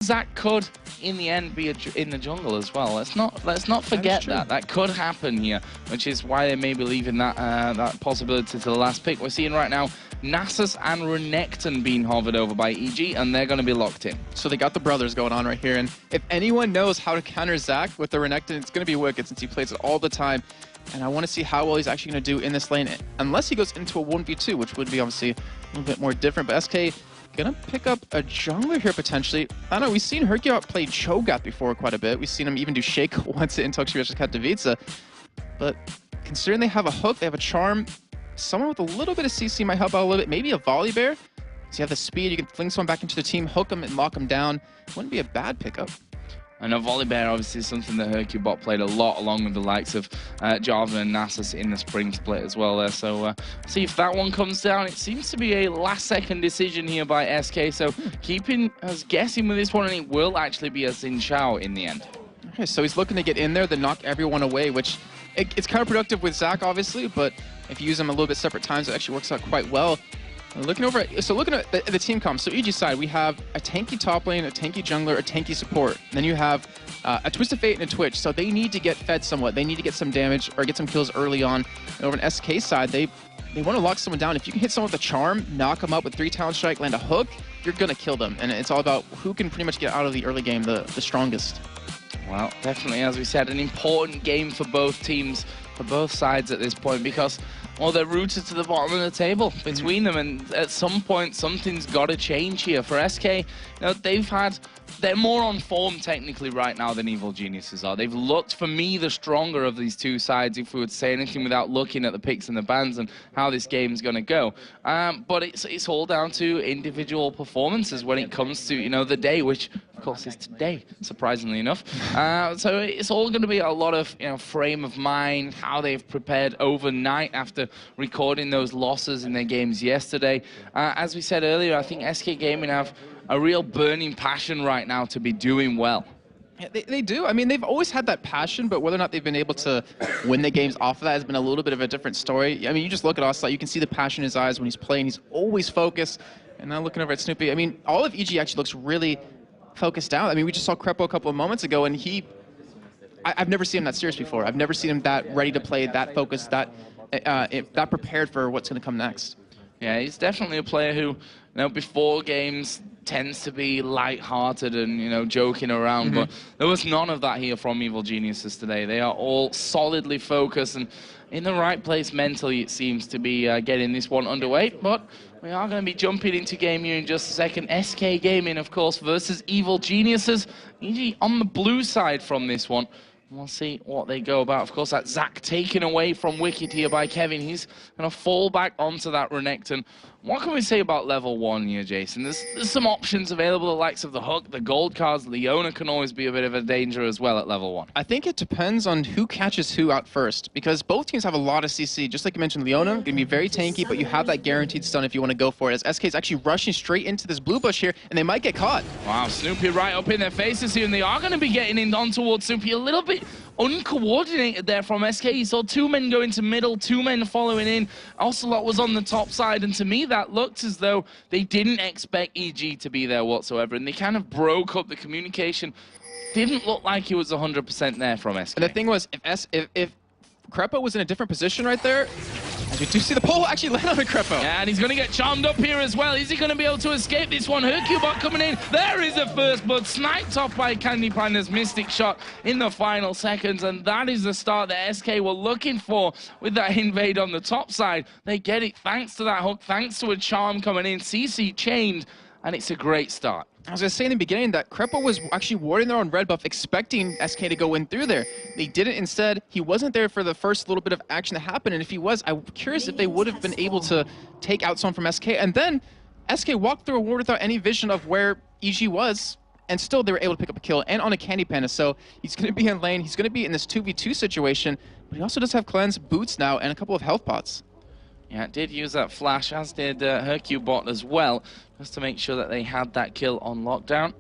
Zach could, in the end, be in the jungle as well. Let's not forget that could happen here, which is why they may be leaving that possibility to the last pick. We're seeing right now Nasus and Renekton being hovered over by EG, and they're going to be locked in. So they got the brothers going on right here, and if anyone knows how to counter Zach with the Renekton, it's going to be Wicked, since he plays it all the time. And I want to see how well he's actually going to do in this lane, unless he goes into a 1v2, which would be obviously a little bit more different. But SK gonna pick up a jungler here potentially. I don't know, we've seen Hercule play Cho'Gath before quite a bit. We've seen him even do Shake once in Toxic versus Katowice. But considering they have a hook, they have a charm, someone with a little bit of CC might help out a little bit. Maybe a Volley Bear. So you have the speed, you can fling someone back into the team, hook them and lock them down. Wouldn't be a bad pickup. I know Volley Bear obviously is something that Hercule bot played a lot, along with the likes of Jarvan and Nasus in the spring split as well there. So see if that one comes down. It seems to be a last-second decision here by SK. So keeping us guessing with this one, and it will actually be a Xin Zhao in the end. Okay, so he's looking to get in there, then knock everyone away, which it's counterproductive with Zach, obviously, but if you use them a little bit separate times, it actually works out quite well. Looking at the team comp, so EG side, we have a tanky top lane, a tanky jungler, a tanky support. Then you have a Twisted Fate and a Twitch, so they need to get fed somewhat. They need to get some damage or get some kills early on. And over an SK side, they want to lock someone down. If you can hit someone with a charm, knock them up with 3 talent strike, land a hook, you're going to kill them. And it's all about who can pretty much get out of the early game the strongest. Well, definitely, as we said, an important game for both teams, for both sides at this point, because, well, they're rooted to the bottom of the table between them, and at some point, something's got to change here. For SK, you know, they're more on form technically right now than Evil Geniuses are. They've looked, for me, the stronger of these two sides, if we would say anything without looking at the picks and the bans and how this game's going to go. But it's all down to individual performances when it comes to, you know, the day, which, of course, is today, surprisingly enough. So it's all going to be a lot of, you know, frame of mind, how they've prepared overnight after recording those losses in their games yesterday. As we said earlier, I think SK Gaming have a real burning passion right now to be doing well. Yeah, they do. I mean, they've always had that passion, but whether or not they've been able to win the games off of that has been a little bit of a different story. I mean, you just look at Ocelot, you can see the passion in his eyes when he's playing. He's always focused. And now looking over at Snoopy, I mean, all of EG actually looks really focused out. I mean, we just saw Crepo a couple of moments ago, and I've never seen him that serious before. I've never seen him that ready to play, that focused, that prepared for what's going to come next. Yeah, he's definitely a player who, you know, before games tends to be light-hearted and, you know, joking around, but there was none of that here from Evil Geniuses today. They are all solidly focused and in the right place mentally, it seems to be getting this one underway. But we are going to be jumping into game here in just a second. SK Gaming, of course, versus Evil Geniuses. EG on the blue side from this one. We'll see what they go about. Of course, that's Zach taken away from Wicked here by Kevin. He's going to fall back onto that Renekton. What can we say about level 1 here, Jason? There's some options available, the likes of the Hook, the gold cards. Leona can always be a bit of a danger as well at level 1. I think it depends on who catches who out first, because both teams have a lot of CC. Just like you mentioned, Leona going to be very tanky, but you have that guaranteed stun if you want to go for it, as SK is actually rushing straight into this blue bush here, and they might get caught. Wow, Snoopy right up in their faces here, and they are going to be getting in on towards Snoopy. A little bit uncoordinated there from SK. You saw 2 men go into middle, 2 men following in. Ocelot was on the top side, and to me that looked as though they didn't expect EG to be there whatsoever, and they kind of broke up the communication. Didn't look like it was 100% there from SK. And the thing was, if Crepo was in a different position right there, as you do see the pole actually land on the Crepo. Yeah, and he's going to get charmed up here as well. Is he going to be able to escape this one? Hercule bot coming in. There is a first blood, sniped off by Candy Panda's Mystic Shot in the final seconds, and that is the start that SK were looking for with that invade on the top side. They get it thanks to that hook, thanks to a charm coming in. CC chained, and it's a great start. I was going to say in the beginning that Crepo was actually warding their own red buff, expecting SK to go in through there. They didn't. Instead, he wasn't there for the first little bit of action that happened, and if he was, I'm curious if they would have been able to take out someone from SK. And then SK walked through a ward without any vision of where EG was, and still they were able to pick up a kill, and on a Candy Panda. So he's going to be in lane, he's going to be in this 2v2 situation, but he also does have cleanse, boots now, and a couple of health pots. Yeah, it did use that flash, as did Hercule bot as well, just to make sure that they had that kill on lockdown.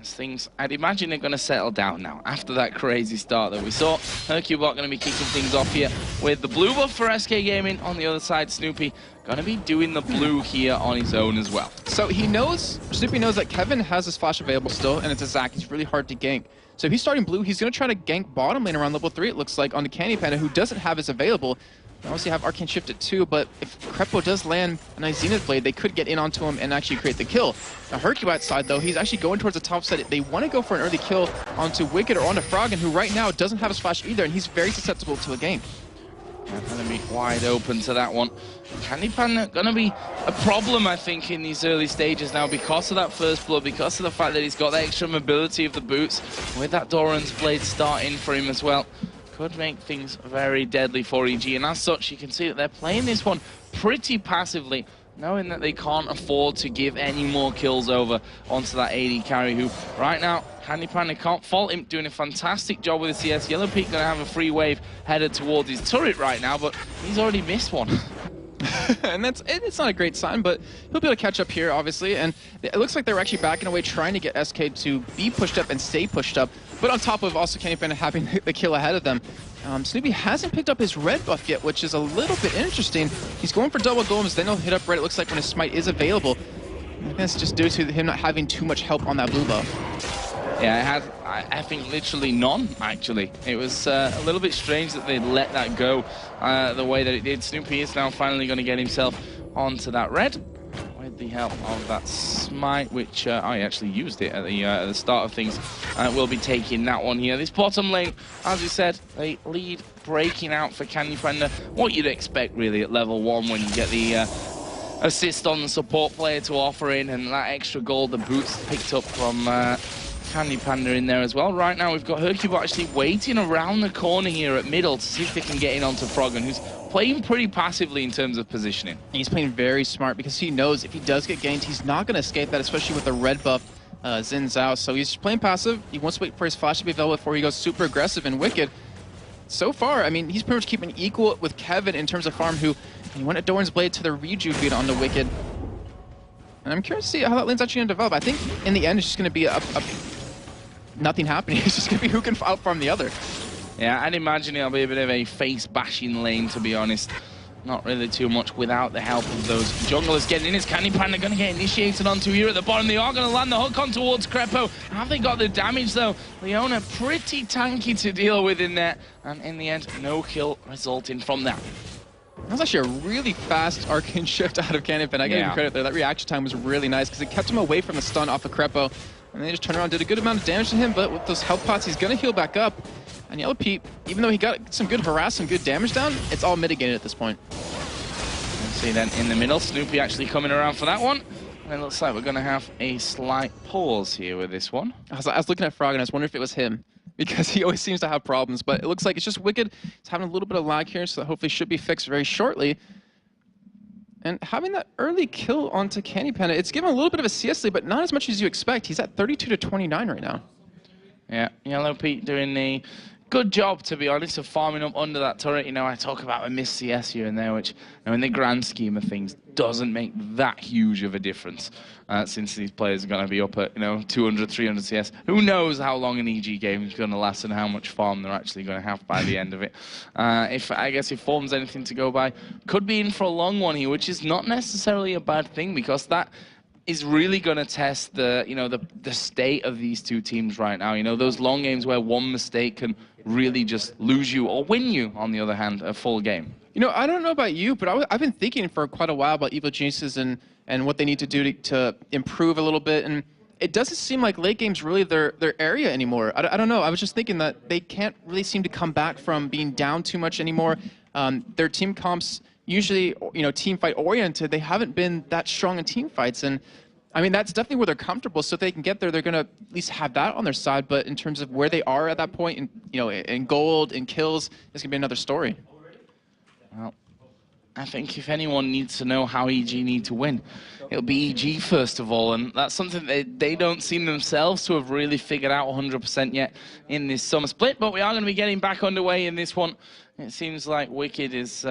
As things, I'd imagine they're going to settle down now after that crazy start that we saw. Hercule bot going to be kicking things off here with the blue buff for SK Gaming. On the other side, Snoopy going to be doing the blue here on his own as well. So he knows, Snoopy knows that Kevin has his flash available still, and it's a Zac. He's really hard to gank. So if he's starting blue, he's going to try to gank bottom lane around level 3, it looks like, on the Candy Panda, who doesn't have his available. They obviously have Arcane Shift at 2, but if Krepo does land a nice Zenith Blade, they could get in onto him and actually create the kill. Now Hercules side, though, he's actually going towards the top side. They want to go for an early kill onto Wicked or onto Froggen, who right now doesn't have his flash either, and he's very susceptible to a gank. Going to be wide open to that one. Candy Panda going to be a problem, I think, in these early stages now because of that first blood, because of the fact that he's got the extra mobility of the boots, with that Doran's Blade starting for him as well. Could make things very deadly for EG, and as such, you can see that they're playing this one pretty passively, knowing that they can't afford to give any more kills over onto that AD carry, who right now, Candy Panda can't fault him, doing a fantastic job with the CS. Yellow Peak going to have a free wave headed towards his turret right now, but he's already missed one. And it's not a great sign, but he'll be able to catch up here, obviously. And it looks like they're actually backing away, trying to get SK to be pushed up and stay pushed up. But on top of also Candy Panda having the kill ahead of them, Snoopy hasn't picked up his red buff yet, which is a little bit interesting. He's going for double golems, then he'll hit up red, it looks like, when his smite is available. And that's just due to him not having too much help on that blue buff. Yeah, it had, I think, literally none, actually. It was a little bit strange that they let that go the way that it did. Snoopy is now finally going to get himself onto that red with the help of that smite, which I actually used it at the start of things. We'll be taking that one here. This bottom lane, as we said, a lead breaking out for Candy Panda. What you'd expect, really, at level 1 when you get the assist on the support player to offer in, and that extra gold the boots picked up from Candy Panda in there as well. Right now we've got Hercule actually waiting around the corner here at middle to see if they can get in onto Froggen, who's playing pretty passively in terms of positioning. He's playing very smart because he knows if he does get ganked, he's not going to escape that, especially with the red buff Xin Zhao. So he's playing passive. He wants to wait for his flash to be available before he goes super aggressive and Wicked. So far, I mean, he's pretty much keeping equal with Kevin in terms of farm, who he went at Doran's Blade to the rejuve feed on the Wicked. And I'm curious to see how that lane's actually going to develop. I think in the end it's just going to be nothing happening. It's just going to be who can outfarm the other. Yeah, I'd imagine it'll be a bit of a face-bashing lane, to be honest. Not really too much without the help of those junglers getting in. Is Candy Panda going to get initiated onto here at the bottom? They are going to land the hook on towards Krepo. Have they got the damage, though? Leona pretty tanky to deal with in there. And in the end, no kill resulting from that. That was actually a really fast Arcane Shift out of Candy Panda. I give him credit there. That reaction time was really nice because it kept him away from the stun off of Krepo. And they just turned around and did a good amount of damage to him, but with those health pots, he's going to heal back up. And Yellow Pete, even though he got some good harass, some good damage down, it's all mitigated at this point. Let's see then in the middle, Snoopy actually coming around for that one. And it looks like we're going to have a slight pause here with this one. I was looking at Frog and I was wondering if it was him, because he always seems to have problems, but it looks like it's just Wicked. He's having a little bit of lag here, so that hopefully should be fixed very shortly. And having that early kill onto Candy Panda, it's given a little bit of a CS lead, but not as much as you expect. He's at 32-29 right now. Yeah, Yellow Pete doing a good job, to be honest, of farming up under that turret. You know, I talk about a missed CS here and there, which, you know, in the grand scheme of things, doesn't make that huge of a difference, since these players are going to be up at, you know, 200, 300 CS. Who knows how long an EG game is going to last and how much farm they're actually going to have by the end of it. I guess if form's anything to go by, could be in for a long one here, which is not necessarily a bad thing, because that is really going to test the, you know, the state of these two teams right now. You know, those long games where one mistake can really just lose you or win you, on the other hand, a full game. You know, I don't know about you, but I've been thinking for quite a while about Evil Geniuses and what they need to do to improve a little bit. And it doesn't seem like late game's really their area anymore. I don't know. I was just thinking that they can't really seem to come back from being down too much anymore. Their team comps usually, you know, team fight oriented. They haven't been that strong in team fights. And I mean, that's definitely where they're comfortable. So if they can get there, they're going to at least have that on their side. But in terms of where they are at that point, in, you know, in gold, in kills, it's going to be another story. Well, I think if anyone needs to know how EG need to win, it'll be EG first of all. And that's something they don't seem themselves to have really figured out 100% yet in this summer split. But we are going to be getting back underway in this one. It seems like Wicked is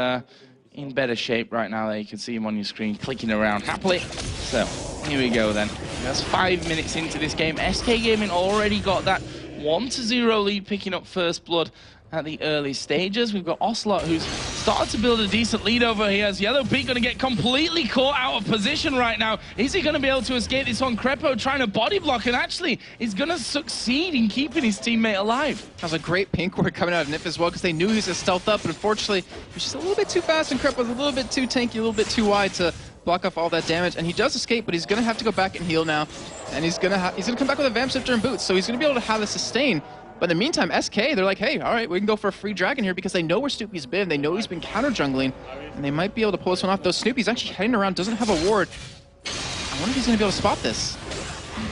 in better shape right now. There you can see him on your screen clicking around happily. So here we go then. That's 5 minutes into this game. SK Gaming already got that 1-0 lead, picking up first blood at the early stages. We've got Ocelot, who's started to build a decent lead over here as Yellow Pete going to get completely caught out of position right now. Is he going to be able to escape this one? Crepo trying to body block, and actually he's going to succeed in keeping his teammate alive. That was a great pink ward coming out of Nip as well, because they knew he was going to stealth up, but unfortunately he was just a little bit too fast, and Crepo was a little bit too tanky, a little bit too wide to block off all that damage. And he does escape, but he's going to have to go back and heal now, and he's going to come back with a Vamp Sifter and boots, so he's going to be able to have the sustain. But in the meantime, SK, they're like, hey, all right, we can go for a free dragon here, because they know where Snoopy's been. They know he's been counter-jungling, and they might be able to pull this one off. Though Snoopy's actually heading around, doesn't have a ward. I wonder if he's going to be able to spot this.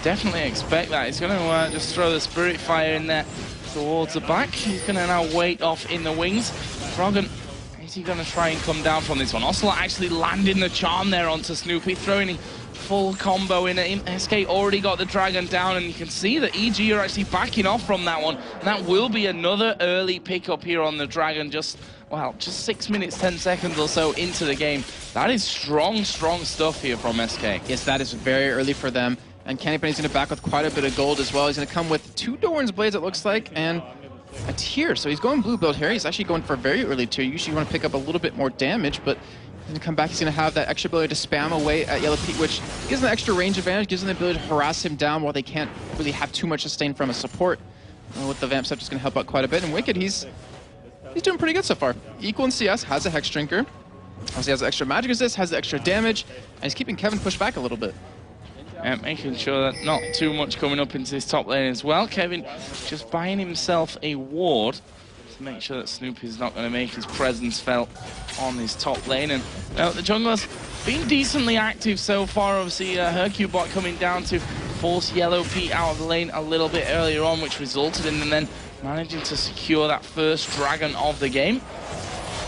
Definitely expect that. He's going to just throw the Spirit Fire in there towards the back. He's going to now wait off in the wings. Froggen, is he going to try and come down from this one? Ocelot actually landing the charm there onto Snoopy, throwing full combo in at him. SK already got the dragon down, and you can see that EG are actually backing off from that one. And that will be another early pickup here on the dragon, just 6 minutes, 10 seconds or so into the game. That is strong, strong stuff here from SK. Yes, that is very early for them. And Candy Penny's going to back with quite a bit of gold as well. He's going to come with 2 Doran's Blades, it looks like, and a tier. So he's going blue build here. He's actually going for a very early tier. Usually you want to pick up a little bit more damage, but he's going to come back. He's going to have that extra ability to spam away at Yellow Pete, which gives him an extra range advantage, gives him the ability to harass him down while they can't really have too much sustain from a support. With the Vamp Scepter, is going to help out quite a bit. And Wicked, he's doing pretty good so far. Equal in CS, has a Hex Drinker. Also, he has the extra magic resist, has the extra damage, and he's keeping Kevin pushed back a little bit. And making sure that not too much coming up into this top lane as well. Kevin just buying himself a ward to make sure that Snoopy's not going to make his presence felt on his top lane. And the jungler's been decently active so far. Obviously, Hercubot coming down to force Yellow Pete out of the lane a little bit earlier on, which resulted in them then managing to secure that first dragon of the game.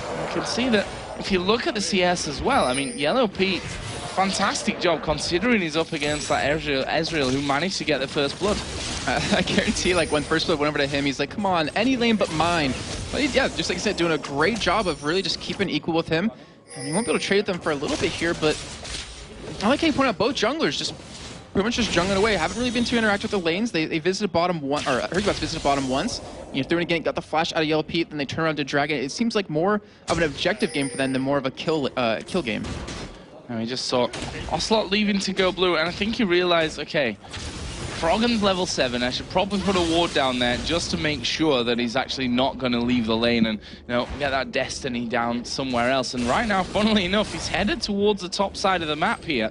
And you can see that if you look at the CS as well, I mean, Yellow Pete, fantastic job considering he's up against that Ezreal who managed to get the first blood. I guarantee, like, when first blood went over to him, he's like, come on, any lane but mine. But yeah, just like I said, doing a great job of really just keeping equal with him. And you won't be able to trade them for a little bit here, but I like how you point out both junglers just pretty much just jungling away. Haven't really been too interactive with the lanes. They visited bottom one, or Hercubot's visited bottom once. You know, through and again, got the flash out of Yellow Pete, then they turn around to Dragon. It seems like more of an objective game for them than more of a kill game. And we just saw Ocelot leaving to go blue, and I think he realized, okay, Froggen's level 7, I should probably put a ward down there just to make sure that he's actually not going to leave the lane and, you know, get that Destiny down somewhere else. And right now, funnily enough, he's headed towards the top side of the map here.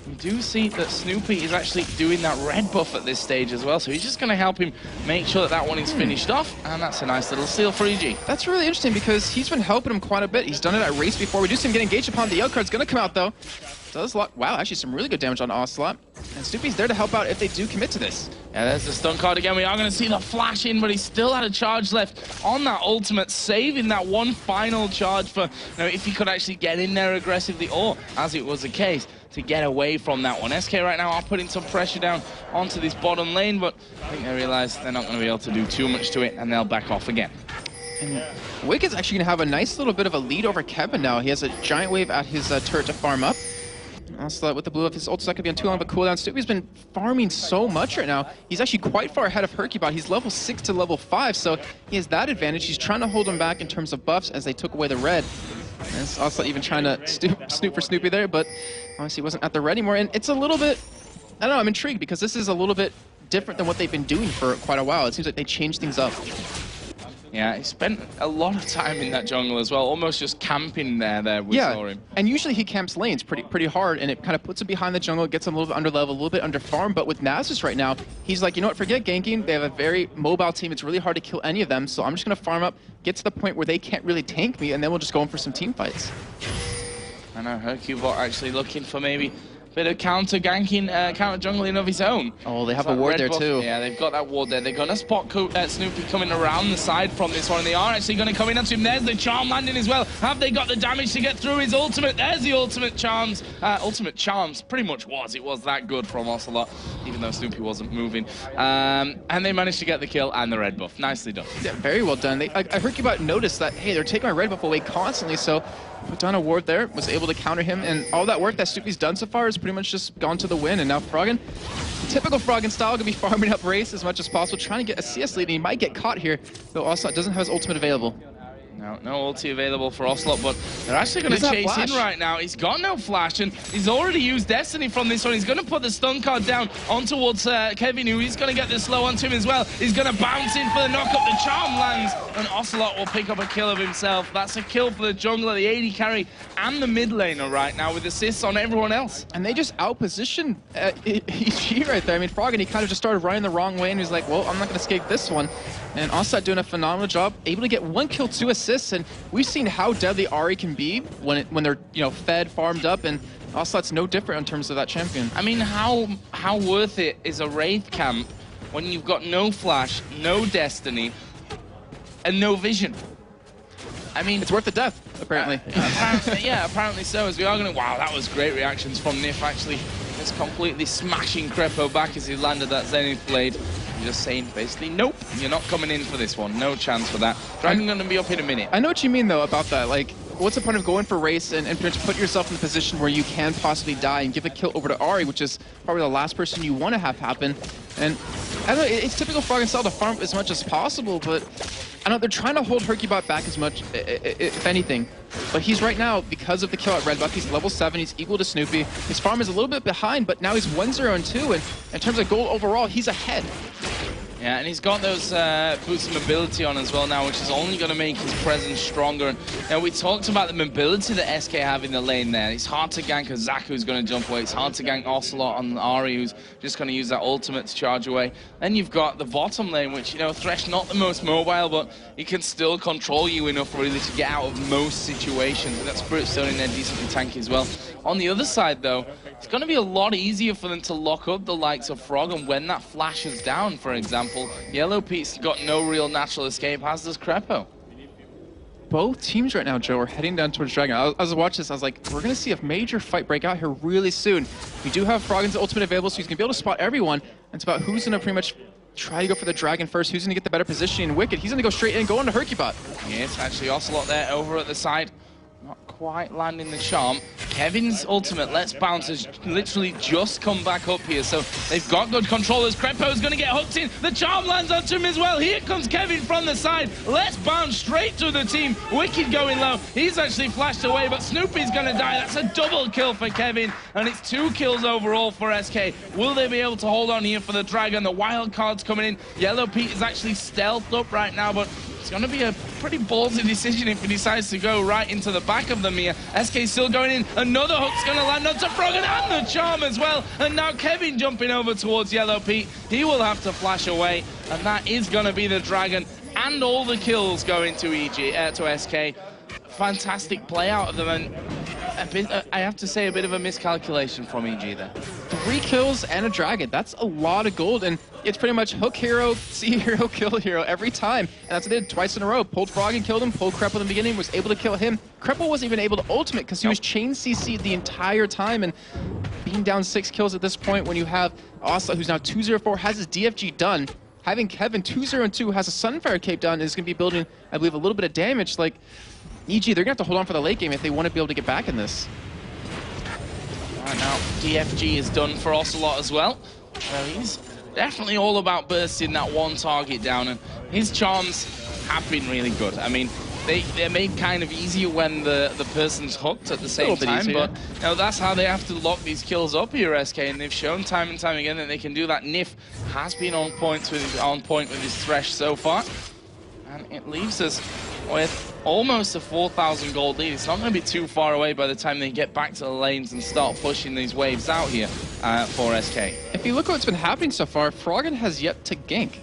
We do see that Snoopy is actually doing that red buff at this stage as well, so he's just going to help him make sure that that one is finished off, and that's a nice little steal for EG. That's really interesting because he's been helping him quite a bit. He's done it at race before. We do see him get engaged upon. The yellow card's going to come out, though. Does a lot. Wow, actually some really good damage on Ocelot. And Snoopy's there to help out if they do commit to this. Yeah, there's the stun card again. We are going to see the flash in, but he still had a charge left on that ultimate, saving that one final charge for, you know, if he could actually get in there aggressively, or, as it was the case, to get away from that one. SK right now are putting some pressure down onto this bottom lane, but I think they realize they're not going to be able to do too much to it, and they'll back off again. And Wicked's actually going to have a nice little bit of a lead over Kevin now. He has a giant wave at his turret to farm up. Also, with the blue, if his ult's not going to be on too long of a cooldown, Snoopy's been farming so much right now. He's actually quite far ahead of Hercubot. He's level 6 to level 5, so he has that advantage. He's trying to hold him back in terms of buffs as they took away the red. And it's also even trying to snoop for Snoopy there, but obviously he wasn't at the red anymore. And it's a little bit, I don't know, I'm intrigued because this is a little bit different than what they've been doing for quite a while. It seems like they changed things up. Yeah, he spent a lot of time in that jungle as well, almost just camping there. We saw him. And usually he camps lanes pretty hard, and it kind of puts him behind the jungle, gets him a little bit under level, a little bit under farm. But with Nasus right now, he's like, you know what, forget ganking. They have a very mobile team. It's really hard to kill any of them, so I'm just going to farm up, get to the point where they can't really tank me, and then we'll just go in for some team fights. I know, Hercubot actually looking for maybe a bit of counter ganking, counter jungling of his own. Oh, they have a ward there too. Yeah, they've got that ward there. They're going to spot Snoopy coming around the side from this one. And they are actually going to come in onto him. There's the charm landing as well. Have they got the damage to get through his ultimate? There's the ultimate charms. Ultimate charms pretty much was. It was that good from Ocelot, even though Snoopy wasn't moving. And they managed to get the kill and the red buff. Nicely done. Yeah, very well done. I heard you about notice that, hey, they're taking my red buff away constantly, so put down a ward there, was able to counter him, and all that work that Snoopy's done so far has pretty much just gone to the win. And now Froggen, typical Froggen style, gonna be farming up race as much as possible, trying to get a CS lead, and he might get caught here, though Ocelot doesn't have his ultimate available. No ulti available for Ocelot, but they're actually going to chase in right now. He's got no flash, and he's already used Destiny from this one. He's going to put the stun card down on towards Kevin, who he's going to get the slow onto him as well. He's going to bounce in for the knock-up. The charm lands, and Ocelot will pick up a kill of himself. That's a kill for the jungler, the AD carry, and the mid laner right now, with assists on everyone else. And they just outposition EG right there. I mean, Froggen, he kind of just started running the wrong way, and he's like, well, I'm not going to escape this one. And Ocelot doing a phenomenal job, able to get 1 kill, 2 assists, and we've seen how deadly Ahri can be when they're fed, farmed up, and Ocelot's no different in terms of that champion. I mean, how worth it is a Wraith camp when you've got no flash, no Destiny, and no vision? I mean, it's worth the death, apparently. Apparently so. As we are going to, wow, that was great reactions from Nif, actually. Just completely smashing Crepo back as he landed that Zenith Blade. Just saying, basically, nope, you're not coming in for this one. No chance for that. Dragon going to be up in a minute. I know what you mean, though, about that. Like, what's the point of going for race and put yourself in the position where you can possibly die and give a kill over to Ahri, which is probably the last person you want to have happen. And I don't know, it's typical Froggen style to farm as much as possible, but I know they're trying to hold Hercubot back as much, if anything. But he's right now, because of the kill at Red Buff, he's level 7, he's equal to Snoopy. His farm is a little bit behind, but now he's 1-0-2, and in terms of gold overall, he's ahead. Yeah, and he's got those boots of mobility on as well now, which is only going to make his presence stronger. And we talked about the mobility that SK have in the lane there. It's hard to gank a Zac who's going to jump away. It's hard to gank Ocelot on Ahri, who's just going to use that ultimate to charge away. Then you've got the bottom lane, which, Thresh not the most mobile, but he can still control you enough really to get out of most situations. And that Spirit Stone in there decently tanky as well. On the other side, though, it's going to be a lot easier for them to lock up the likes of Froggen when that flashes down, for example. Yellow Pete's got no real natural escape, as does Crepo. Both teams right now, Joe, are heading down towards Dragon. I was watching this, I was like, we're going to see a major fight break out here really soon. We do have Froggen's ultimate available, so he's going to be able to spot everyone. It's about who's going to pretty much try to go for the Dragon first, who's going to get the better positioning. Wicked, he's going to go straight in, go into Hercubot. Yes, actually Ocelot there over at the side. Not quite landing the charm. Kevin's ultimate, Let's Bounce, has literally just come back up here, so they've got good controllers. Crepo's going to get hooked in. The charm lands onto him as well. Here comes Kevin from the side. Let's Bounce straight to the team. Wicked going low. He's actually flashed away, but Snoopy's going to die. That's a double kill for Kevin, and it's 2 kills overall for SK. Will they be able to hold on here for the Dragon? The wild card's coming in. Yellow Pete is actually stealthed up right now, but it's going to be a pretty ballsy decision if he decides to go right into the back of them here. SK's still going in. Another hook's going to land onto Froggen and the charm as well. And now Kevin jumping over towards Yellow Pete. He will have to flash away, and that is going to be the Dragon. And all the kills going to to SK. Fantastic play out of them, and I have to say, a bit of a miscalculation from EG there. 3 kills and a Dragon. That's a lot of gold, and it's pretty much hook hero, see hero, kill hero every time. And that's what they did twice in a row. Pulled Froggen, killed him, pulled Crepo in the beginning, was able to kill him. Crepo wasn't even able to ultimate because he was chain CC'd the entire time, and being down 6 kills at this point when you have Ocelot, who's now 2-0-4, has his DFG done. Having Kevin 2-0-2, has a Sunfire Cape done, is going to be building, I believe, a little bit of damage. Like, EG, they're going to have to hold on for the late game if they want to be able to get back in this. Right now, DFG is done for Ocelot as well. He's definitely all about bursting that one target down, and his charms have been really good. I mean, they're made kind of easier when the person's hooked at the same time, but that's how they have to lock these kills up here, SK, and they've shown time and time again that they can do that. Nif has been on point with his Thresh so far, and it leaves us with almost a 4,000 gold lead. It's not going to be too far away by the time they get back to the lanes and start pushing these waves out here for SK. If you look at what's been happening so far, Froggen has yet to gank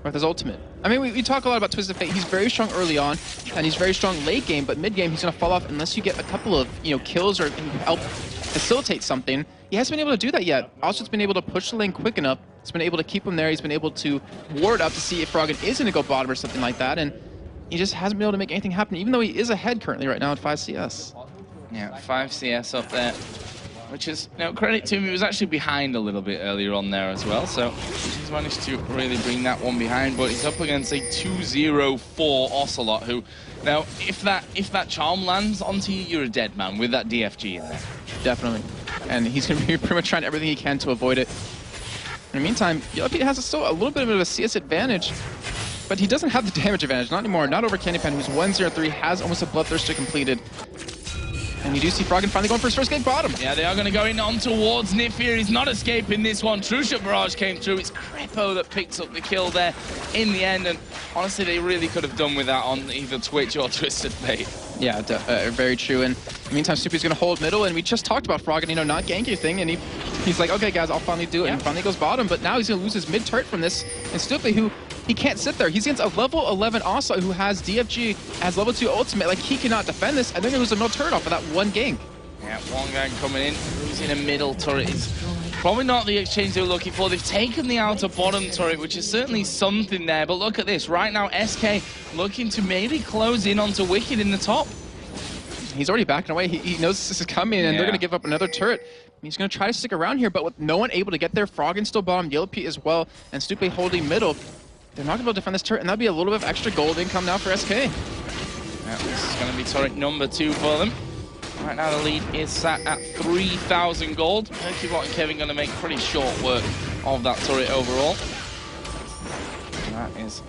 with his ultimate. I mean, we talk a lot about Twisted Fate. He's very strong early on, and he's very strong late game, but mid game he's going to fall off unless you get a couple of kills or help facilitate something. He hasn't been able to do that yet. Also, it's been able to push the lane quick enough. It's been able to keep him there. He's been able to ward up to see if Froggen is going to go bottom or something like that, and he just hasn't been able to make anything happen, even though he is ahead currently right now at 5 CS. Yeah, 5 CS up there, which is, credit to him, he was actually behind a little bit earlier on there as well, so he's managed to really bring that one behind, but he's up against a 2-0-4 Ocelot, who, now, if that charm lands onto you, you're a dead man with that DFG in there. Definitely. And he's going to be pretty much trying everything he can to avoid it. In the meantime, Yellow Pete has still a little bit of a CS advantage. but he doesn't have the damage advantage. Not anymore. Not over Candypan, who's 1-0-3, has almost a Bloodthirster completed. And you do see Froggen finally going for his first gank bottom. Yeah, they are going to go in on towards Nifir. He's not escaping this one. True Shot Barrage came through. It's Crepo that picks up the kill there in the end. And honestly, they really could have done with that on either Twitch or Twisted Fate. Yeah, very true. And in the meantime, Snoopy's going to hold middle. And we just talked about Froggen, you know, not ganking your thing. And he's like, okay, guys, I'll finally do it. Yeah. And finally goes bottom. But now he's going to lose his mid turret from this. And Snoopy, who he can't sit there. He's against a level 11 Asa who has DFG as level 2 ultimate. Like, he cannot defend this. And they're going to lose a middle turret off of that one gank. Yeah, one gang coming in, losing a middle turret is probably not the exchange they were looking for. They've taken the outer bottom turret, which is certainly something there. But look at this. Right now, SK looking to maybe close in onto Wicked in the top. He's already backing away. He knows this is coming, and they're going to give up another turret. He's going to try to stick around here, but with no one able to get there, Froggen still bottom, Yellow Pete as well, and Stupe holding middle. They're not going to be able to defend this turret, and that'll be a little bit of extra gold income now for SK. Yeah, this is going to be turret number 2 for them. Right now the lead is sat at 3,000 gold. Hercubot and Kevin going to make pretty short work of that turret overall. And that is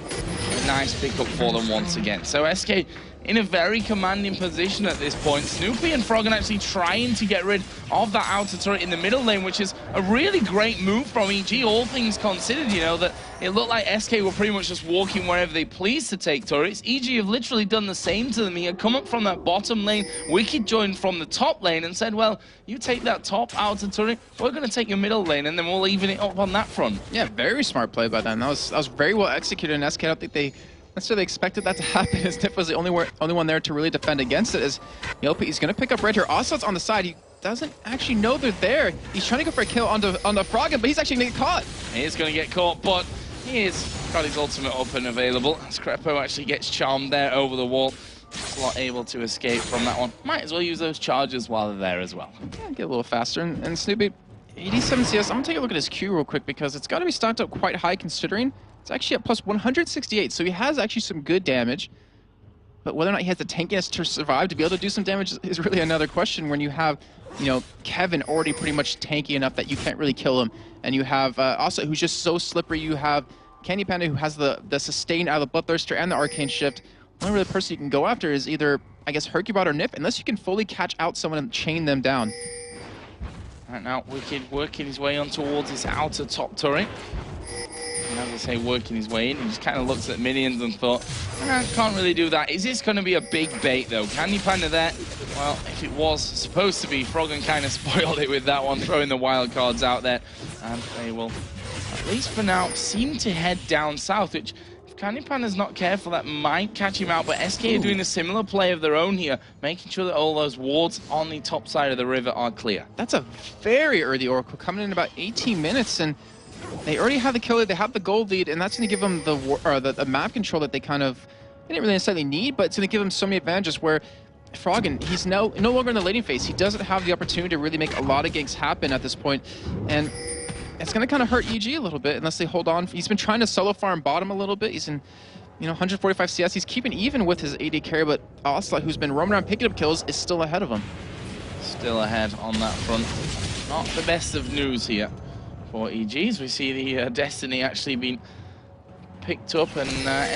a nice pickup for them once again. So SK in a very commanding position at this point. Snoopy and Froggen actually trying to get rid of that outer turret in the middle lane, which is a really great move from EG, all things considered, you know, that it looked like SK were pretty much just walking wherever they pleased to take turrets. EG have literally done the same to them. He had come up from that bottom lane, Wicked joined from the top lane and said, well, you take that top outer turret, we're going to take your middle lane, and then we'll even it up on that front. Yeah, very smart play by them. That was very well executed, and SK, I don't think they necessarily expected that to happen, as Nif was the only one there to really defend against it. As Yelp, he's going to pick up right here. Osot's on the side. He doesn't actually know they're there. He's trying to go for a kill on the Froggen, but he's actually going to get caught. He is going to get caught, but he's got his ultimate up and available. As Crepo actually gets charmed there over the wall. Not able to escape from that one. Might as well use those charges while they're there as well. Yeah, get a little faster. And Snoopy, 87 CS. I'm going to take a look at his Q real quick because it's got to be stacked up quite high considering it's actually at plus 168, so he has actually some good damage. But whether or not he has the tankiness to survive to be able to do some damage is really another question when you have, you know, Kevin already pretty much tanky enough that you can't really kill him. And you have also who's just so slippery. You have Candy Panda who has the sustain out of the Bloodthirster and the Arcane Shift. The only really person you can go after is either, I guess, Hercubot or Nif, unless you can fully catch out someone and chain them down. Right now, Wicked working his way on towards his outer top turret. And as I say, working his way in, he just kind of looks at minions and thought, can't really do that. Is this going to be a big bait, though? Candy Panda there? Well, if it was supposed to be, Froggen kind of spoiled it with that one, throwing the wild cards out there. And they will, at least for now, seem to head down south, which, if Candy Panda's not careful, that might catch him out. But SK are doing a similar play of their own here, making sure that all those wards on the top side of the river are clear. That's a very early Oracle, coming in about 18 minutes, and they already have the kill lead, they have the gold lead, and that's going to give them the map control that they didn't really necessarily need, but it's going to give them so many advantages where Froggen, he's no longer in the laning phase. He doesn't have the opportunity to really make a lot of ganks happen at this point, and it's going to kind of hurt EG a little bit unless they hold on. He's been trying to solo farm bottom a little bit. He's in, 145 CS. He's keeping even with his AD carry, but Ocelot, who's been roaming around picking up kills, is still ahead of him. Still ahead on that front. Not the best of news here for EGs. We see the Destiny actually being picked up, and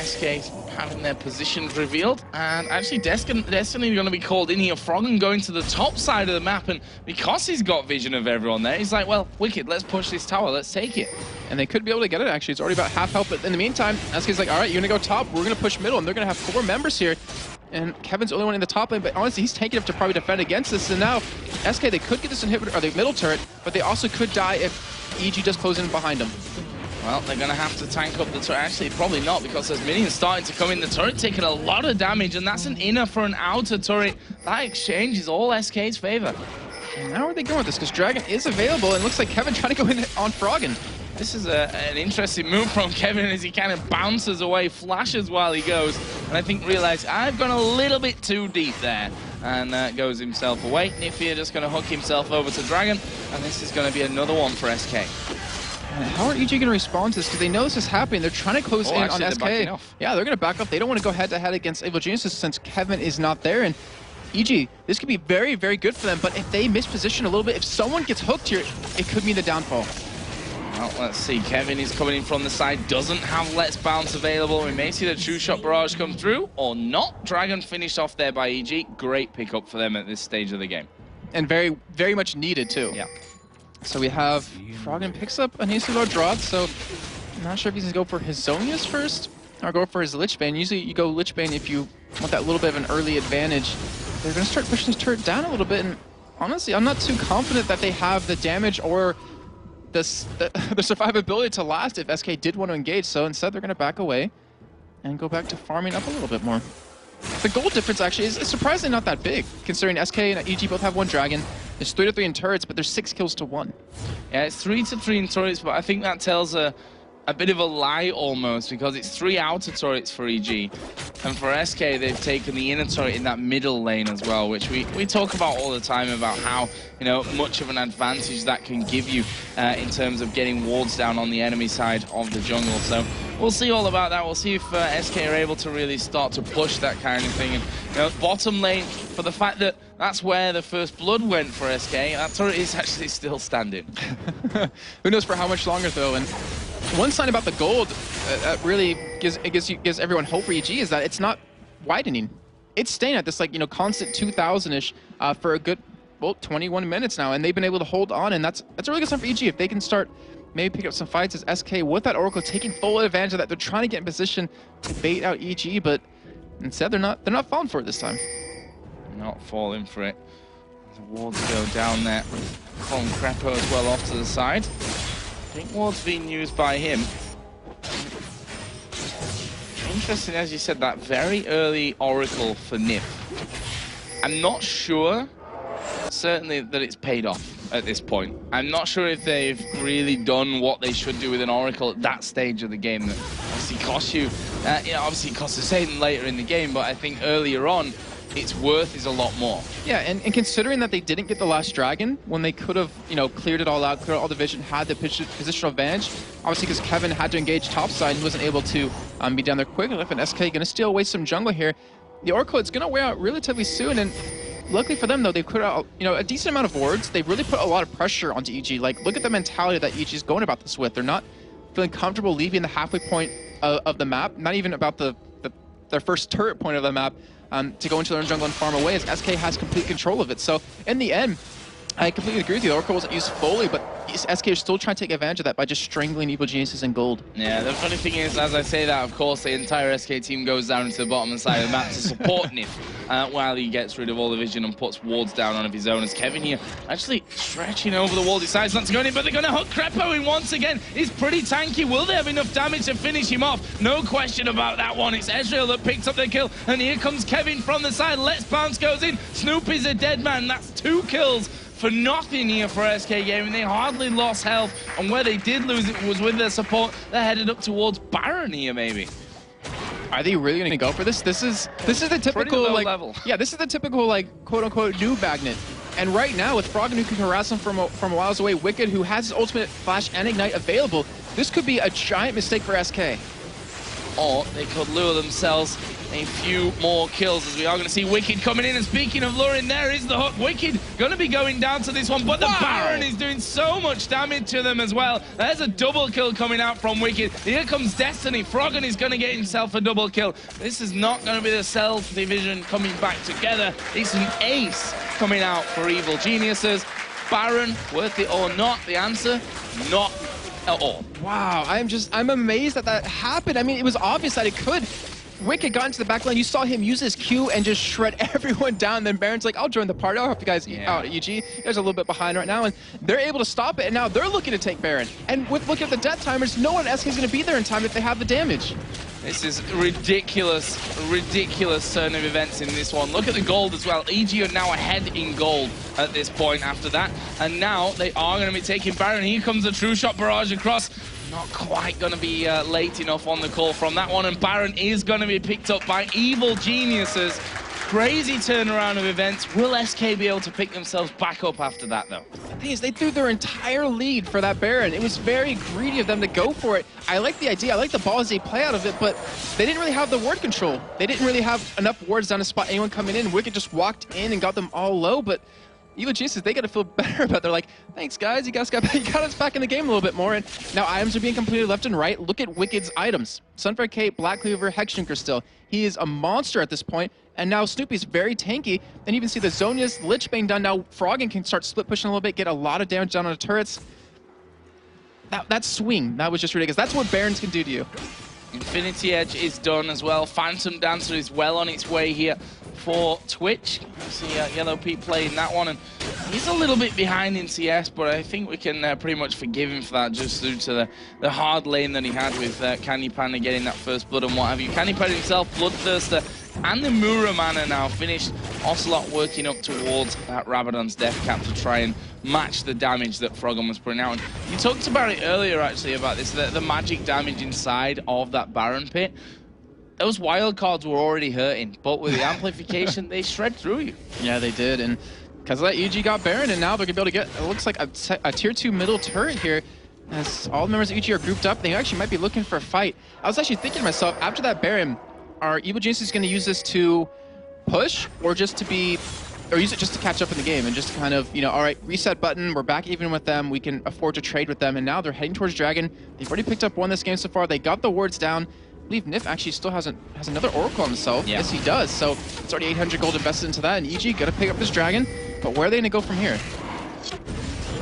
SK having their positions revealed, and actually Destiny going to be called in here. Froggen going to the top side of the map, and because he's got vision of everyone there, he's like, well, Wicked, let's push this tower, let's take it. And they could be able to get it, actually. It's already about half health, but in the meantime, SK's like, all right, you're going to go top, we're going to push middle, and they're going to have 4 members here. And Kevin's the only one in the top lane, but honestly, he's tanky enough to probably defend against this. And now, SK, they could get this inhibitor, or the middle turret, but they also could die if EG does close in behind them. Well, they're going to have to tank up the turret. Actually, probably not, because there's minions starting to come in. The turret taking a lot of damage, and that's an inner for an outer turret. That exchange is all SK's favor. And now where are they going with this? Because Dragon is available, and looks like Kevin trying to go in on Froggen. This is an interesting move from Kevin as he kind of bounces away, flashes while he goes, and I think realized I've gone a little bit too deep there, and goes himself away. Nifir just going to hook himself over to Dragon, and this is going to be another one for SK. And how are EG going to respond to this? Because they know this is happening. They're trying to close in on SK. Yeah, they're going to back up. They don't want to go head-to-head against Evil Geniuses since Kevin is not there. And EG, this could be very, very good for them. But if they misposition a little bit, if someone gets hooked here, it could mean the downfall. Well, let's see. Kevin is coming in from the side. Doesn't have Let's Bounce available. We may see the True Shot Barrage come through or not. Dragon finished off there by EG. Great pickup for them at this stage of the game. And very, very much needed, too. Yeah. So we have Froggen picks up an Ace-Lord Drought, so I'm not sure if he's going to go for his Zonius first or go for his Lich Bane. Usually you go Lich Bane if you want that little bit of an early advantage. They're going to start pushing this turret down a little bit, and honestly, I'm not too confident that they have the damage or the survivability to last if SK did want to engage, so instead they're going to back away and go back to farming up a little bit more. The gold difference actually is surprisingly not that big, considering SK and EG both have 1 Dragon. There's 3 to 3 in turrets, but there's 6 kills to 1. Yeah, it's 3 to 3 in turrets, but I think that tells a bit of a lie almost, because it's 3 outer turrets for EG. And for SK, they've taken the inner turret in that middle lane as well, which we talk about all the time about how, you know, much of an advantage that can give you in terms of getting wards down on the enemy side of the jungle. So we'll see all about that. We'll see if SK are able to really start to push that kind of thing. And, you know, bottom lane, for the fact that that's where the first blood went for SK, that turret is actually still standing. Who knows for how much longer, though. And one sign about the gold that really gives everyone hope for EG is that it's not widening. It's staying at this, like, you know, constant 2,000-ish for a good, well, 21 minutes now, and they've been able to hold on, and that's a really good sign for EG. If they can start maybe pick up some fights as SK with that Oracle, taking full advantage of that. They're trying to get in position to bait out EG, but instead they're not falling for it this time. Not falling for it. The wards go down there from Crepo as well off to the side. I think ward's being used by him. Interesting, as you said, that very early Oracle for Nif. I'm not sure, certainly, that it's paid off at this point. I'm not sure if they've really done what they should do with an Oracle at that stage of the game that obviously costs you. Obviously it costs a Satan later in the game, but I think earlier on, its worth is a lot more. Yeah, and considering that they didn't get the last Dragon when they could have, you know, cleared it all out, cleared all the vision, had the positional advantage, obviously because Kevin had to engage topside and wasn't able to be down there quick enough, and SK going to steal away some jungle here. The Oracle, it's going to wear out relatively soon, and luckily for them, though, they put out, you know, a decent amount of wards. They've really put a lot of pressure onto EG. Like, look at the mentality that EG is going about this with. They're not feeling comfortable leaving the halfway point of the map, not even about their first turret point of the map, to go into their own jungle and farm away, as SK has complete control of it. So in the end, I completely agree with you. The Oracle wasn't used fully, but SK is still trying to take advantage of that by just strangling Evil Geniuses in gold. Yeah, the funny thing is, as I say that, of course, the entire SK team goes down into the bottom side of the map to support Nif while he gets rid of all the vision and puts wards down on of his own. As Kevin here actually stretching over the wall, decides not to go in, but they're going to hook Crepo in once again. He's pretty tanky. Will they have enough damage to finish him off? No question about that one. It's Ezreal that picks up the kill, and here comes Kevin from the side. Let's Bounce goes in. Snoop is a dead man. That's 2 kills for nothing here for SK Gaming. They hardly lost health, and where they did lose it was with their support. They're headed up towards Baron here, maybe. Are they really going to go for this? This is the typical, like, level. Yeah, this is the typical, like, quote-unquote noob magnet. And right now, with Froggen who can harass him from miles away, Wicked who has his ultimate flash and ignite available, this could be a giant mistake for SK. Or they could lure themselves a few more kills, as we are going to see Wicked coming in. And speaking of luring, there is the hook. Wicked going to be going down to this one, but the Baron is doing so much damage to them as well. There's a double kill coming out from Wicked. Here comes Destiny. Froggen is going to get himself a double kill. This is not going to be the Cell division coming back together. It's an ace coming out for Evil Geniuses. Baron, worth it or not? The answer, not at all. Wow, I'm amazed that happened. I mean, it was obvious that it could. Wicked got into the back line. You saw him use his Q and just shred everyone down. Then Baron's like, I'll join the party. I'll help you guys out at EG. You guys are a little bit behind right now. And they're able to stop it. And now they're looking to take Baron. And with looking at the death timers, no one else is going to be there in time if they have the damage. This is ridiculous turn of events in this one. Look at the gold as well. EG are now ahead in gold at this point after that. And now they are going to be taking Baron. Here comes the True Shot Barrage across. Not quite going to be late enough on the call from that one. And Baron is going to be picked up by Evil Geniuses. Crazy turnaround of events. Will SK be able to pick themselves back up after that, though? The thing is, they threw their entire lead for that Baron. It was very greedy of them to go for it. I like the idea. I like the ball as they play out of it, but they didn't really have the ward control. They didn't really have enough wards down to spot anyone coming in. Wicked just walked in and got them all low, but Evil Geniuses, they got to feel better about it. They're like, thanks, guys. You got us back in the game a little bit more. And now items are being completed left and right. Look at Wicked's items. Sunfire Cape, Black Cleaver, Hexdrinker still. He is a monster at this point. And now Snoopy's very tanky. And you even see the Zhonya's Lichbane done. Now Froggen can start split pushing a little bit, get a lot of damage down on the turrets. That swing, that was just ridiculous. That's what Barons can do to you. Infinity Edge is done as well. Phantom Dancer is well on its way here for Twitch. You see Yellow Pete playing that one, and he's a little bit behind in CS, but I think we can pretty much forgive him for that, just due to the hard lane that he had with Candy Panda getting that first blood and what have you. Candy Panda himself, Bloodthirster, and the Muramana now finished. Ocelot working up towards that Rabadon's Death Cap to try and match the damage that Froggen was putting out. And you talked about it earlier, actually, about this, the magic damage inside of that Baron pit. Those wild cards were already hurting, but with the amplification, they shred through you. Yeah, they did, and because of that, EG got Baron, and now they're going to be able to get, it looks like a tier 2 middle turret here, as all the members of EG are grouped up. They actually might be looking for a fight. I was actually thinking to myself, after that Baron, are Evil Geniuses going to use this to push, or just to be, or use it just to catch up in the game, and just kind of, you know, all right, reset button, we're back even with them, we can afford to trade with them, and now they're heading towards Dragon. They've already picked up one this game so far. They got the wards down. I believe Nif actually still has another Oracle on himself. Yeah. Yes, he does. So it's already 800 gold invested into that, and EG got to pick up this Dragon. But where are they going to go from here?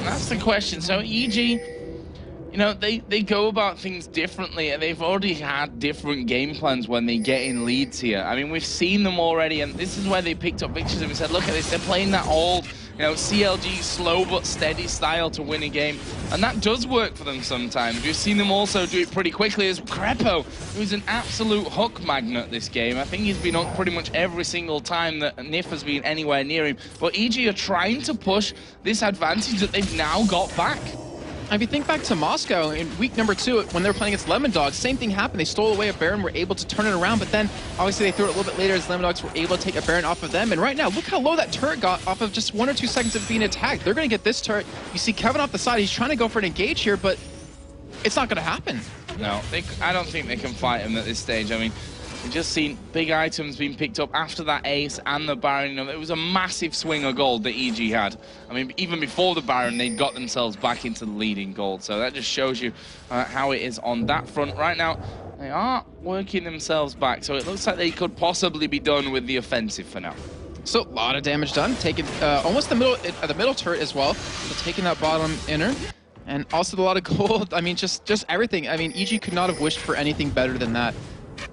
That's the question. So EG, you know, they go about things differently, and they've already had different game plans when they get in leads here. I mean, we've seen them already, and this is where they picked up pictures and we said, look at this, they're playing that old, you know, CLG slow but steady style to win a game, and that does work for them sometimes. We've seen them also do it pretty quickly as Crepo, who's an absolute hook magnet this game. I think he's been on pretty much every single time that Nif has been anywhere near him. But EG are trying to push this advantage that they've now got back. If you think back to Moscow in week number 2, when they were playing against Lemon Dogs, same thing happened. They stole away a Baron, were able to turn it around, but then obviously they threw it a little bit later as Lemon Dogs were able to take a Baron off of them. And right now, look how low that turret got off of just 1 or 2 seconds of being attacked. They're going to get this turret. You see Kevin off the side. He's trying to go for an engage here, but it's not going to happen. No, I don't think they can fight him at this stage. I mean, we've just seen big items being picked up after that ace and the Baron. You know, it was a massive swing of gold that EG had. I mean, even before the Baron, they'd got themselves back into the lead in gold. So that just shows you how it is on that front. Right now, they are working themselves back. So it looks like they could possibly be done with the offensive for now. So a lot of damage done. Taking almost the middle turret as well. So taking that bottom inner. And also a lot of gold. I mean, just everything. I mean, EG could not have wished for anything better than that.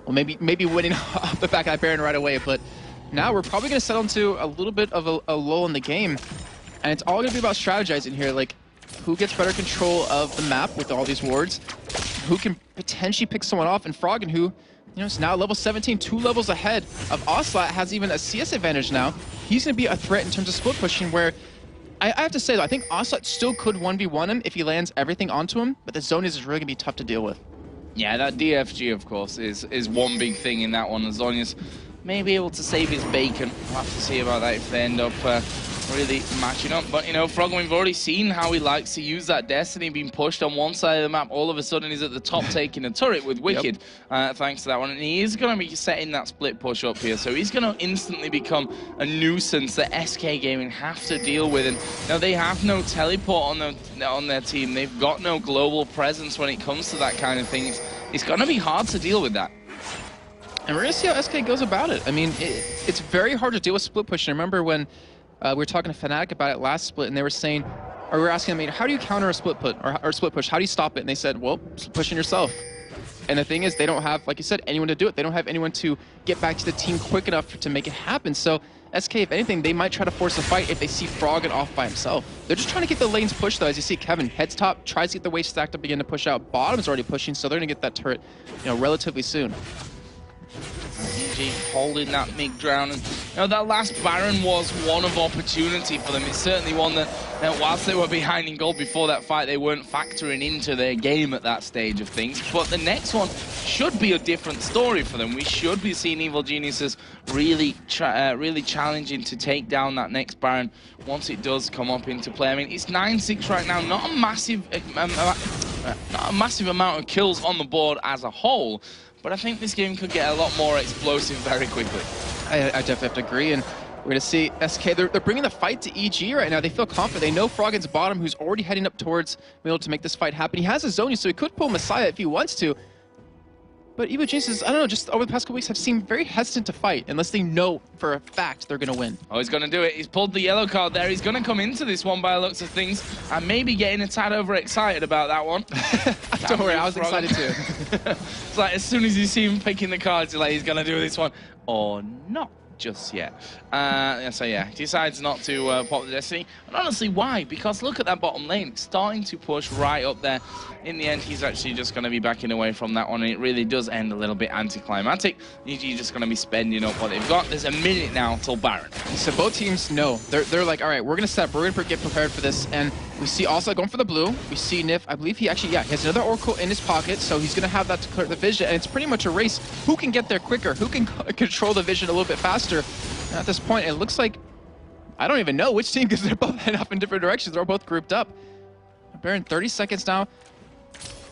Well, maybe winning off the back of that Baron right away, but now we're probably going to settle into a little bit of a lull in the game, and it's all going to be about strategizing here, like who gets better control of the map with all these wards, who can potentially pick someone off, and Froggen, who, you know, is now level 17, 2 levels ahead of Ocelot, has even a CS advantage now. He's going to be a threat in terms of split pushing, where I have to say, though, I think Ocelot still could 1v1 him if he lands everything onto him, but the zone is really going to be tough to deal with. Yeah, that DFG, of course, is one big thing in that one. Zhonya's may be able to save his bacon. We'll have to see about that if they end up really matching up. But, you know, Froggen, we've already seen how he likes to use that Destiny being pushed on one side of the map. All of a sudden, he's at the top taking a turret with Wicked, thanks to that one. And he is going to be setting that split push up here. So he's going to instantly become a nuisance that SK Gaming have to deal with. And, you know, they have no teleport on their team. They've got no global presence when it comes to that kind of thing. It's going to be hard to deal with that. And we're going to see how SK goes about it. I mean, it's very hard to deal with split push. And I remember when we were talking to Fnatic about it last split, and they were saying, or we were asking them, I mean, how do you counter a split put or split push? How do you stop it? And they said, well, pushing yourself. And the thing is, they don't have, like you said, anyone to do it. They don't have anyone to get back to the team quick enough to make it happen. So SK, if anything, they might try to force a fight if they see Froggen off by himself. They're just trying to get the lanes pushed, though. As you see, Kevin heads top, tries to get the weight stacked up again to push out. Bottom's already pushing, so they're going to get that turret, you know, relatively soon. EG holding that mid ground, and you know, that last Baron was one of opportunity for them. It's certainly one that whilst they were behind in gold before that fight, they weren't factoring into their game at that stage of things. But the next one should be a different story for them. We should be seeing Evil Geniuses really challenging to take down that next Baron once it does come up into play. I mean, it's 9-6 right now, not a massive amount of kills on the board as a whole, but I think this game could get a lot more explosive very quickly. I definitely have to agree. And We're going to see SK, they're bringing the fight to EG right now. They feel confident. They know Froggen's bottom, who's already heading up towards middle to make this fight happen. He has a Zonia, so he could pull Messiah if he wants to. But Evo Geniuses, I don't know, just over the past couple weeks have seemed very hesitant to fight unless they know for a fact they're going to win. Oh, he's going to do it. He's pulled the yellow card there. He's going to come into this one by the looks of things and maybe getting a tad overexcited about that one. Don't worry, I was excited too. It's like as soon as you see him picking the cards, you're like, he's going to do this one. Or not just yet. So yeah, he decides not to pop the Destiny. And honestly, why? Because look at that bottom lane. It's starting to push right up there. In the end, he's actually just going to be backing away from that one, and it really does end a little bit anticlimactic. You're just going to be spending up what they've got. There's a minute now till Baron. So both teams know. They're like, all right, we're going to set up. We're going to get prepared for this. And we see also going for the blue. We see Nif. I believe he actually, yeah, he has another Oracle in his pocket, so he's going to have that to clear the vision. And it's pretty much a race. Who can get there quicker? Who can control the vision a little bit faster? And at this point, it looks like, I don't even know which team, because they're both heading off in different directions. They're both grouped up. Baron, 30 seconds now.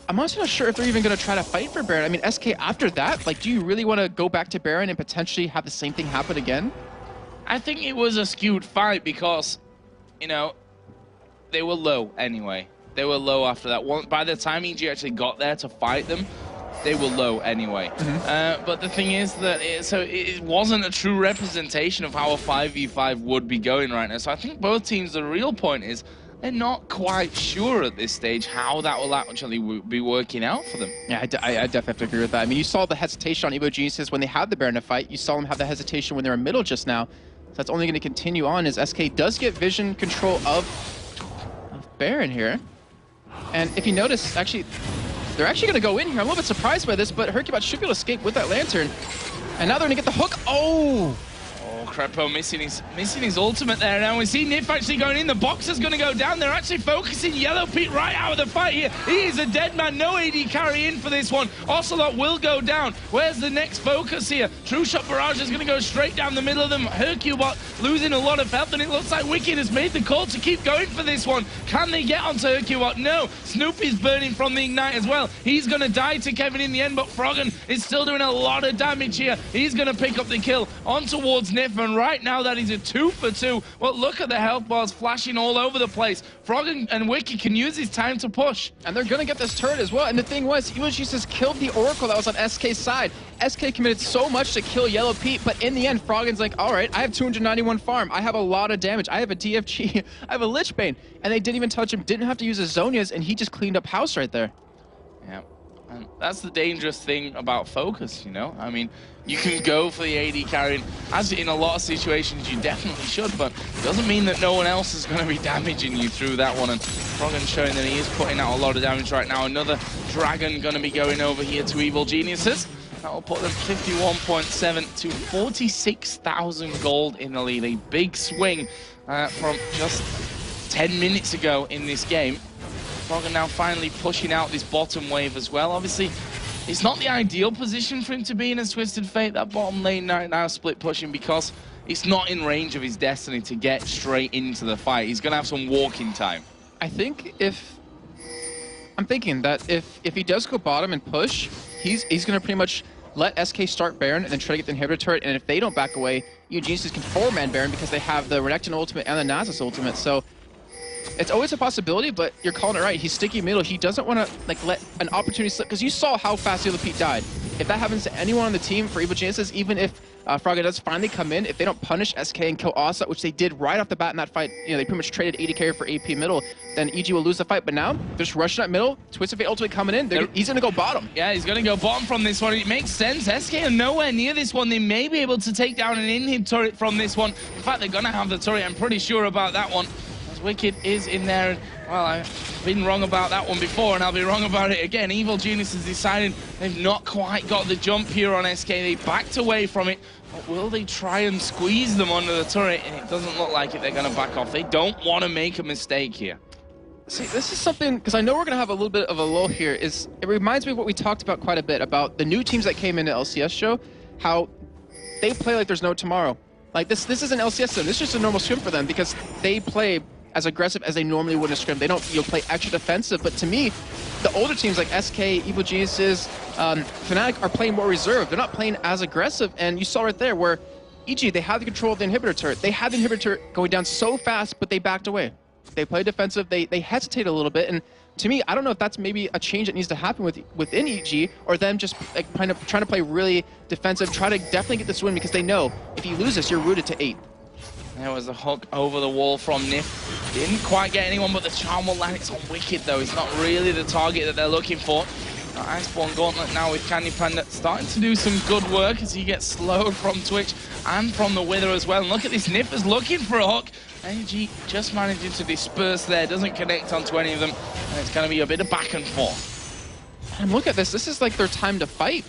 I'm also not sure if they're even going to try to fight for Baron. I mean, SK, after that, like, do you really want to go back to Baron and potentially have the same thing happen again? I think it was a skewed fight because, you know, they were low anyway. They were low after that. By the time EG actually got there to fight them, they were low anyway. But the thing is that it wasn't a true representation of how a 5v5 would be going right now. So I think both teams, the real point is, they're not quite sure at this stage how that will actually be working out for them. Yeah, I definitely have to agree with that. I mean, you saw the hesitation on Evo Geniuses when they had the Baron to fight. You saw them have the hesitation when they were middle just now. So that's only going to continue on as SK does get vision control of Baron here. And if you notice, actually, they're actually going to go in here. I'm a little bit surprised by this, but Hercubot should be able to escape with that Lantern. And now they're going to get the hook. Oh! Crepo missing his ultimate there. Now we see Nif actually going in. The boxer's going to go down. They're actually focusing Yellow Pete right out of the fight here. He is a dead man. No AD carry in for this one. Ocelot will go down. Where's the next focus here? True Shot Barrage is going to go straight down the middle of them. Hercubot losing a lot of health, and it looks like Wicked has made the call to keep going for this one. Can they get onto Hercubot? No. Snoopy's burning from the Ignite as well. He's going to die to Kevin in the end, but Froggen is still doing a lot of damage here. He's going to pick up the kill on towards Nif. And right now that is a 2 for 2. Well, look at the health bars flashing all over the place. Froggen and Wiki can use his time to push. And they're going to get this turret as well. And the thing was, Evo Geniuses killed the Oracle that was on SK's side. SK committed so much to kill Yellow Pete, but in the end, Froggen's like, all right, I have 291 farm. I have a lot of damage. I have a DFG. I have a Lich Bane. And they didn't even touch him. Didn't have to use his Zonias, and he just cleaned up house right there. Yeah. And that's the dangerous thing about focus, you know? I mean, you can go for the AD carrying, as in a lot of situations you definitely should, but it doesn't mean that no one else is going to be damaging you through that one. And Froggen showing that he is putting out a lot of damage right now. Another Dragon going to be going over here to Evil Geniuses. That will put them 51.7 to 46,000 gold in the lead. A big swing from just 10 minutes ago in this game. Froggen now finally pushing out this bottom wave as well. Obviously, it's not the ideal position for him to be in a Twisted Fate, that bottom lane now split pushing, because it's not in range of his Destiny to get straight into the fight. He's going to have some walking time. I think I'm thinking that if he does go bottom and push, he's going to pretty much let SK start Baron and then try to get the inhibitor turret, and if they don't back away, Geniuses can 4-man Baron because they have the Renekton ultimate and the Nasus ultimate, so it's always a possibility, but you're calling it right. He's sticky middle. He doesn't want to like let an opportunity slip, because you saw how fast Yellow Pete died. If that happens to anyone on the team for Evo Geniuses, even if Froggen does finally come in, if they don't punish SK and kill Ocelot, which they did right off the bat in that fight, you know, they pretty much traded AD carry for AP middle, then EG will lose the fight. But now, they're just rushing up middle, Twisted Fate ultimate coming in, he's going to go bottom. Yeah, he's going to go bottom from this one. It makes sense. SK are nowhere near this one. They may be able to take down an inhib turret from this one. In fact, they're going to have the turret. I'm pretty sure about that one. Wicked is in there, and well, I've been wrong about that one before, and I'll be wrong about it again. Evil Genius has decided they've not quite got the jump here on SK. They backed away from it, but will they try and squeeze them under the turret? And it doesn't look like it. They're going to back off. They don't want to make a mistake here. See, this is something, because I know we're going to have a little bit of a lull here, it reminds me of what we talked about quite a bit, about the new teams that came into LCS show, how they play like there's no tomorrow. Like, this isn't LCS then. This is just a normal swim for them, because they play as aggressive as they normally would in a scrim. They don't play extra defensive, but to me, the older teams like SK, Evo Geniuses, Fnatic are playing more reserved. They're not playing as aggressive, and you saw right there where EG, they had the control of the inhibitor turret. They had the inhibitor turret going down so fast, but they backed away. They played defensive. They hesitated a little bit, and to me, I don't know if that's maybe a change that needs to happen within EG, or them just like kind of trying to play really defensive, try to definitely get this win, because they know if you lose this, you're rooted to 8. There was a hook over the wall from Nif. Didn't quite get anyone, but the charm will land. It's on Wicked, though. He's not really the target that they're looking for. Iceborne Gauntlet now with Candy Panda starting to do some good work as he gets slowed from Twitch and from the Wither as well. And look at this, Nif is looking for a hook. AG just managing to disperse there, doesn't connect onto any of them, and it's going to be a bit of back and forth. And look at this, this is like their time to fight.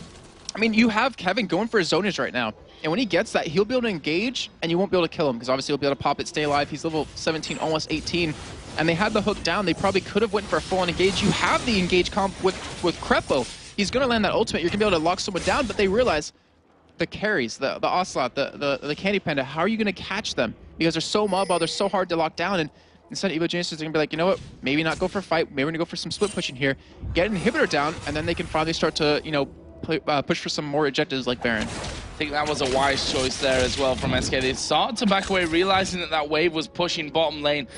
I mean, you have Kevin going for his zonage right now, and when he gets that, he'll be able to engage, and you won't be able to kill him, because obviously he'll be able to pop it, stay alive. He's level 17, almost 18, and they had the hook down. They probably could have went for a full-on engage. You have the engage comp with Krepo. He's going to land that ultimate. You're going to be able to lock someone down, but they realize the carries, the Ocelot, the Candy Panda, how are you going to catch them? Because they're so mobile, they're so hard to lock down, and instead Evo Geniuses are going to be like, you know what, maybe not go for a fight, maybe we're going to go for some split pushing here, get an inhibitor down, and then they can finally start to, you know, push for some more objectives like Baron. I think that was a wise choice there as well from SK. They started to back away, realizing that that wave was pushing bottom lane.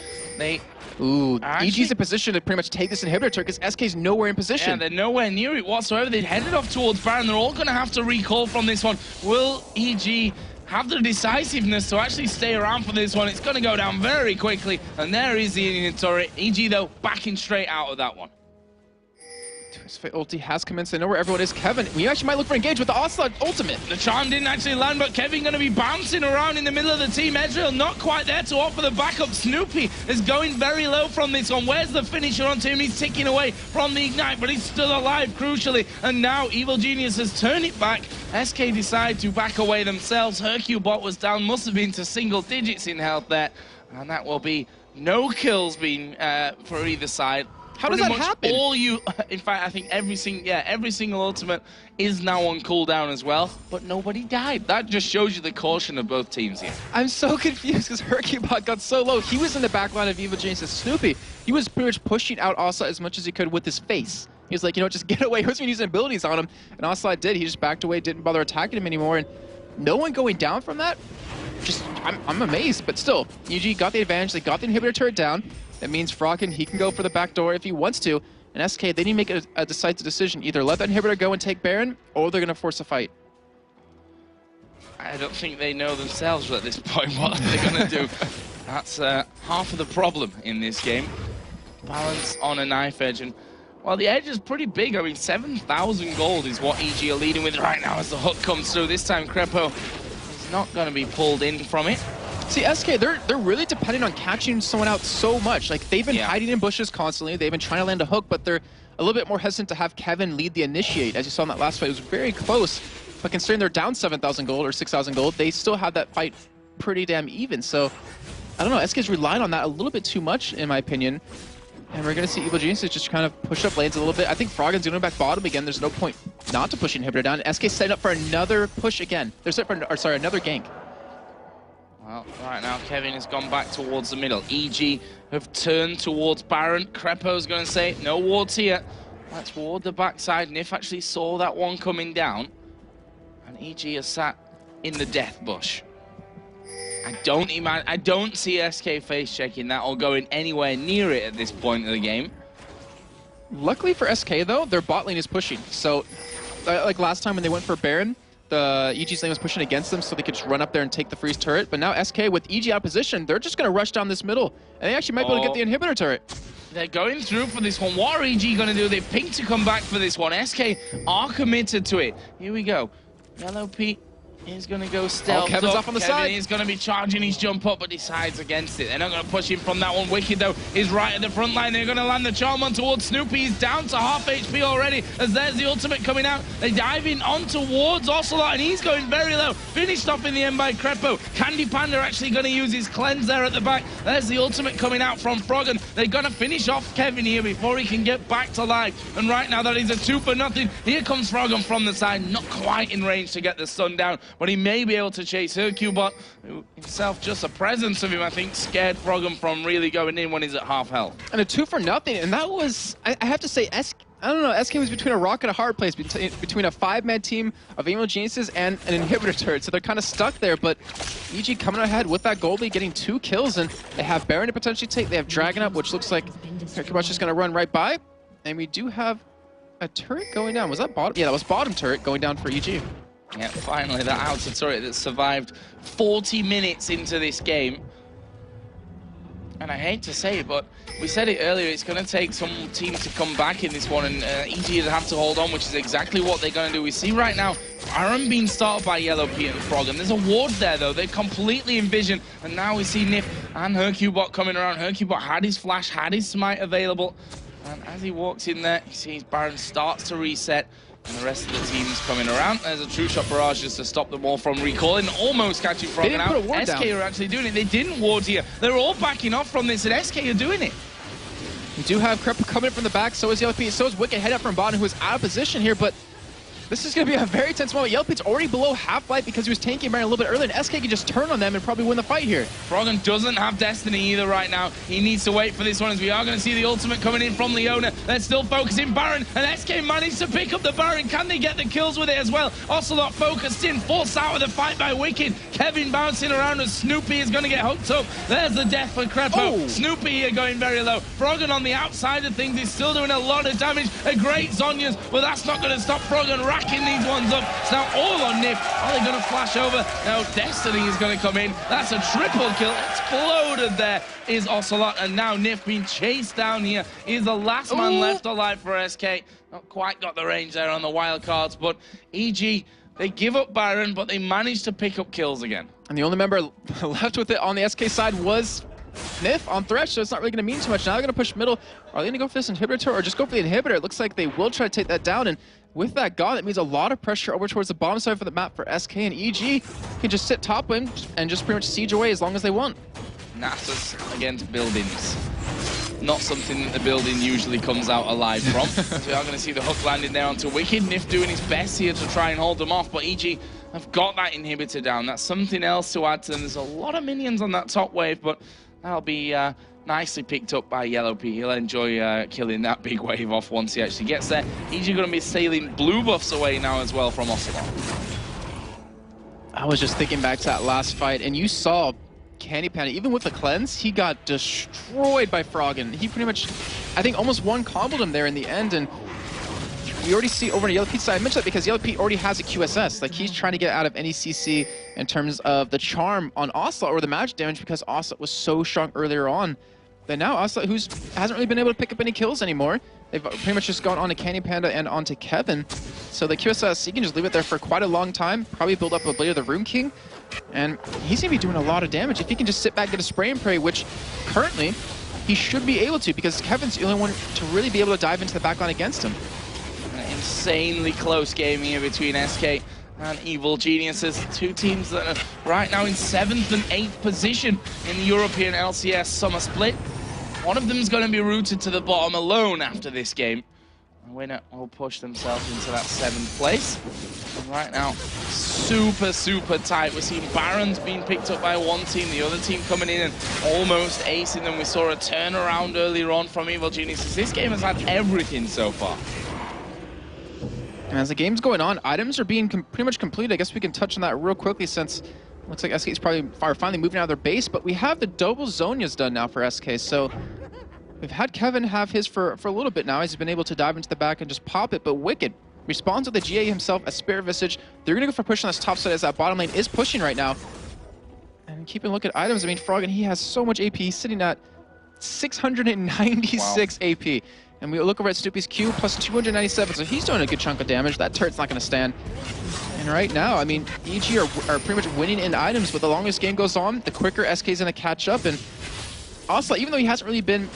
Ooh, EG's in position to pretty much take this inhibitor turret because SK's nowhere in position. Yeah, they're nowhere near it whatsoever. They'd headed off towards Baron. They're all going to have to recall from this one. Will EG have the decisiveness to actually stay around for this one? It's going to go down very quickly. And there is the Indian turret. EG, though, backing straight out of that one. His ulti has commenced. They know where everyone is. Kevin, we actually might look for engage with the Ocelot ultimate. The charm didn't actually land, but Kevin going to be bouncing around in the middle of the team. Ezreal not quite there to offer the backup. Snoopy is going very low from this one. Where's the finisher onto him? He's ticking away from the ignite, but he's still alive, crucially. And now Evil Genius has turned it back. SK decide to back away themselves. Hercule bot was down, must have been to single digits in health there. And that will be no kills being for either side. How does that happen? In fact, I think every single ultimate is now on cooldown as well, but nobody died. That just shows you the caution of both teams here. I'm so confused because Hercubot got so low. He was in the back line of Evil Genius' Snoopy. He was pretty much pushing out Ocelot as much as he could with his face. He was like, you know, just get away. He wasn't using abilities on him, and Ocelot did. He just backed away, didn't bother attacking him anymore, and no one going down from that? Just, I'm amazed, but still, EG got the advantage. They got the inhibitor turret down. That means Froggen, he can go for the back door if he wants to. And SK, they need to make a decisive decision. Either let that inhibitor go and take Baron, or they're going to force a fight. I don't think they know themselves at this point what they're going to do. That's half of the problem in this game. Balance on a knife edge. And, well, the edge is pretty big. I mean, 7,000 gold is what EG are leading with right now as the hook comes through. This time, Krepo is not going to be pulled in from it. See, SK, they're really dependent on catching someone out so much. Like, they've been hiding in bushes constantly. They've been trying to land a hook, but they're a little bit more hesitant to have Kevin lead the initiate. As you saw in that last fight, it was very close. But considering they're down 7,000 gold or 6,000 gold, they still have that fight pretty damn even. So, I don't know. SK's relying on that a little bit too much, in my opinion. And we're going to see Evil Genius just kind of push up lanes a little bit. I think Froggen's going to go back bottom again. There's no point not to push inhibitor down. SK setting up for another push again. They're set for, another gank. Well, right now Kevin has gone back towards the middle. EG have turned towards Baron. Krepo's going to say, no wards here. Let's ward the backside. Nif actually saw that one coming down. And EG has sat in the death bush. I don't see SK face checking that or going anywhere near it at this point of the game. Luckily for SK, though, their bot lane is pushing. So, like last time when they went for Baron, the EG's lane was pushing against them so they could just run up there and take the freeze turret. But now SK, with EG out of position, they're just going to rush down this middle. And they actually might be able to get the inhibitor turret. They're going through for this one. What are EG going to do? They pink to come back for this one. SK are committed to it. Here we go. Yellow Pete is going to go stealth. Kevin's off on the side. He's going to be charging his jump up, but decides against it. They're not going to push him from that one. Wicked, though, is right at the front line. They're going to land the charm on towards Snoopy. He's down to half HP already, as there's the ultimate coming out. They dive in on towards Ocelot, and he's going very low. Finished off in the end by Krepo. Candy Panda actually going to use his cleanse there at the back. There's the ultimate coming out from Froggen. They're going to finish off Kevin here before he can get back to life. And right now, that is a 2-for-0. Here comes Froggen from the side. Not quite in range to get the stun down, but he may be able to chase Hercubot, who himself, just a presence of him, I think, scared Froggen from really going in when he's at half health. And a 2-for-0, and that was, I have to say, I don't know, SK was between a rock and a hard place, between a 5-man team of Evil Geniuses and an inhibitor turret, so they're kind of stuck there, but EG coming ahead with that gold lead, getting 2 kills, and they have Baron to potentially take, they have Dragon up, which looks like Kirkuba's just going to run right by, and we do have a turret going down. Was that bottom? Yeah, that was bottom turret going down for EG. Yeah, finally, that outer turret that survived 40 minutes into this game. And I hate to say it, but we said it earlier, it's going to take some teams to come back in this one, and EG have to hold on, which is exactly what they're going to do. We see right now, Baron being started by YellowP and Frog, and there's a ward there, though. They're completely in vision, and now we see Nif and Hercubot coming around. Hercubot had his flash, had his smite available, and as he walks in there, he sees Baron starts to reset, and the rest of the team's coming around. There's a true shot barrage just to stop them all from recalling, almost catching Frog out. SK are actually doing it. They didn't ward here. They're all backing off from this, and SK are doing it. We do have Crepa coming in from the back, so is YellowP, so is Wicked head up from bottom, who is out of position here, but this is going to be a very tense moment. YellowP's already below half-life because he was tanking Baron a little bit earlier, and SK can just turn on them and probably win the fight here. Froggen doesn't have Destiny either right now. He needs to wait for this one, as we are going to see the ultimate coming in from Leona. They're still focusing Baron, and SK managed to pick up the Baron. Can they get the kills with it as well? Ocelot focused in, forced out of the fight by Wicked. Kevin bouncing around, and Snoopy is going to get hooked up. There's the death for Crepo. Oh. Snoopy here going very low. Froggen on the outside of things is still doing a lot of damage. A great Zhonya's, but that's not going to stop Froggen racking these ones up. It's now all on Nif. Are they going to flash over? Now Destiny is going to come in. That's a triple kill. Exploded there is Ocelot, and now Nif being chased down here. He's the last man left alive for SK. Not quite got the range there on the wild cards, but EG, they give up Baron, but they managed to pick up kills again. And the only member left with it on the SK side was Nif on Thresh, so it's not really going to mean too much. Now they're going to push middle. Are they going to go for this inhibitor or just go for the inhibitor? It looks like they will try to take that down, and with that gone, that means a lot of pressure over towards the bottom side for the map for SK, and EG can just sit top lane and just pretty much siege away as long as they want. Nasus against buildings. Not something that the building usually comes out alive from. So we are going to see the hook landing there onto Wicked. Nif doing his best here to try and hold them off, but EG have got that inhibitor down. That's something else to add to them. There's a lot of minions on that top wave, but that'll be nicely picked up by YellowP. He'll enjoy killing that big wave off once he actually gets there. EG going to be sailing blue buffs away now as well from Ocelot. I was just thinking back to that last fight, and you saw Candy Panda, even with the cleanse, he got destroyed by Froggen. He pretty much, I think, almost one-comboed him there in the end, and we already see over on YellowP's side. I mentioned that because YellowP already has a QSS. Like, he's trying to get out of any CC in terms of the charm on Ocelot or the magic damage, because Ocelot was so strong earlier on. But now Ocelot, who hasn't really been able to pick up any kills anymore, they've pretty much just gone on to Candy Panda and onto Kevin. So the QSS, he can just leave it there for quite a long time, probably build up a Blade of the Rune King, and he's going to be doing a lot of damage if he can just sit back and get a spray and pray, which currently he should be able to, because Kevin's the only one to really be able to dive into the backline against him. An insanely close game here between SK and Evil Geniuses. Two teams that are right now in 7th and 8th position in the European LCS Summer Split. One of them is going to be rooted to the bottom alone after this game. The winner will push themselves into that 7th place. And right now, super, super tight. We're seeing Barons being picked up by one team, the other team coming in and almost acing them. We saw a turnaround earlier on from Evil Geniuses. This game has had everything so far. And as the game's going on, items are being pretty much completed. I guess we can touch on that real quickly, since it looks like SK is probably finally moving out of their base, but we have the double Zhonya's done now for SK. So we've had Kevin have his for a little bit now. He's been able to dive into the back and just pop it, but Wicked responds with the GA himself, a Spirit Visage. They're going to go for push on this top side as that bottom lane is pushing right now. And keeping a look at items, I mean, Froggen, he has so much AP. He's sitting at 696 wow. AP. And we look over at Snoopy's Q, plus 297, so he's doing a good chunk of damage. That turret's not going to stand. And right now, I mean, EG are pretty much winning in items, but the longer this game goes on, the quicker SK's going to catch up. And also, even though he hasn't really been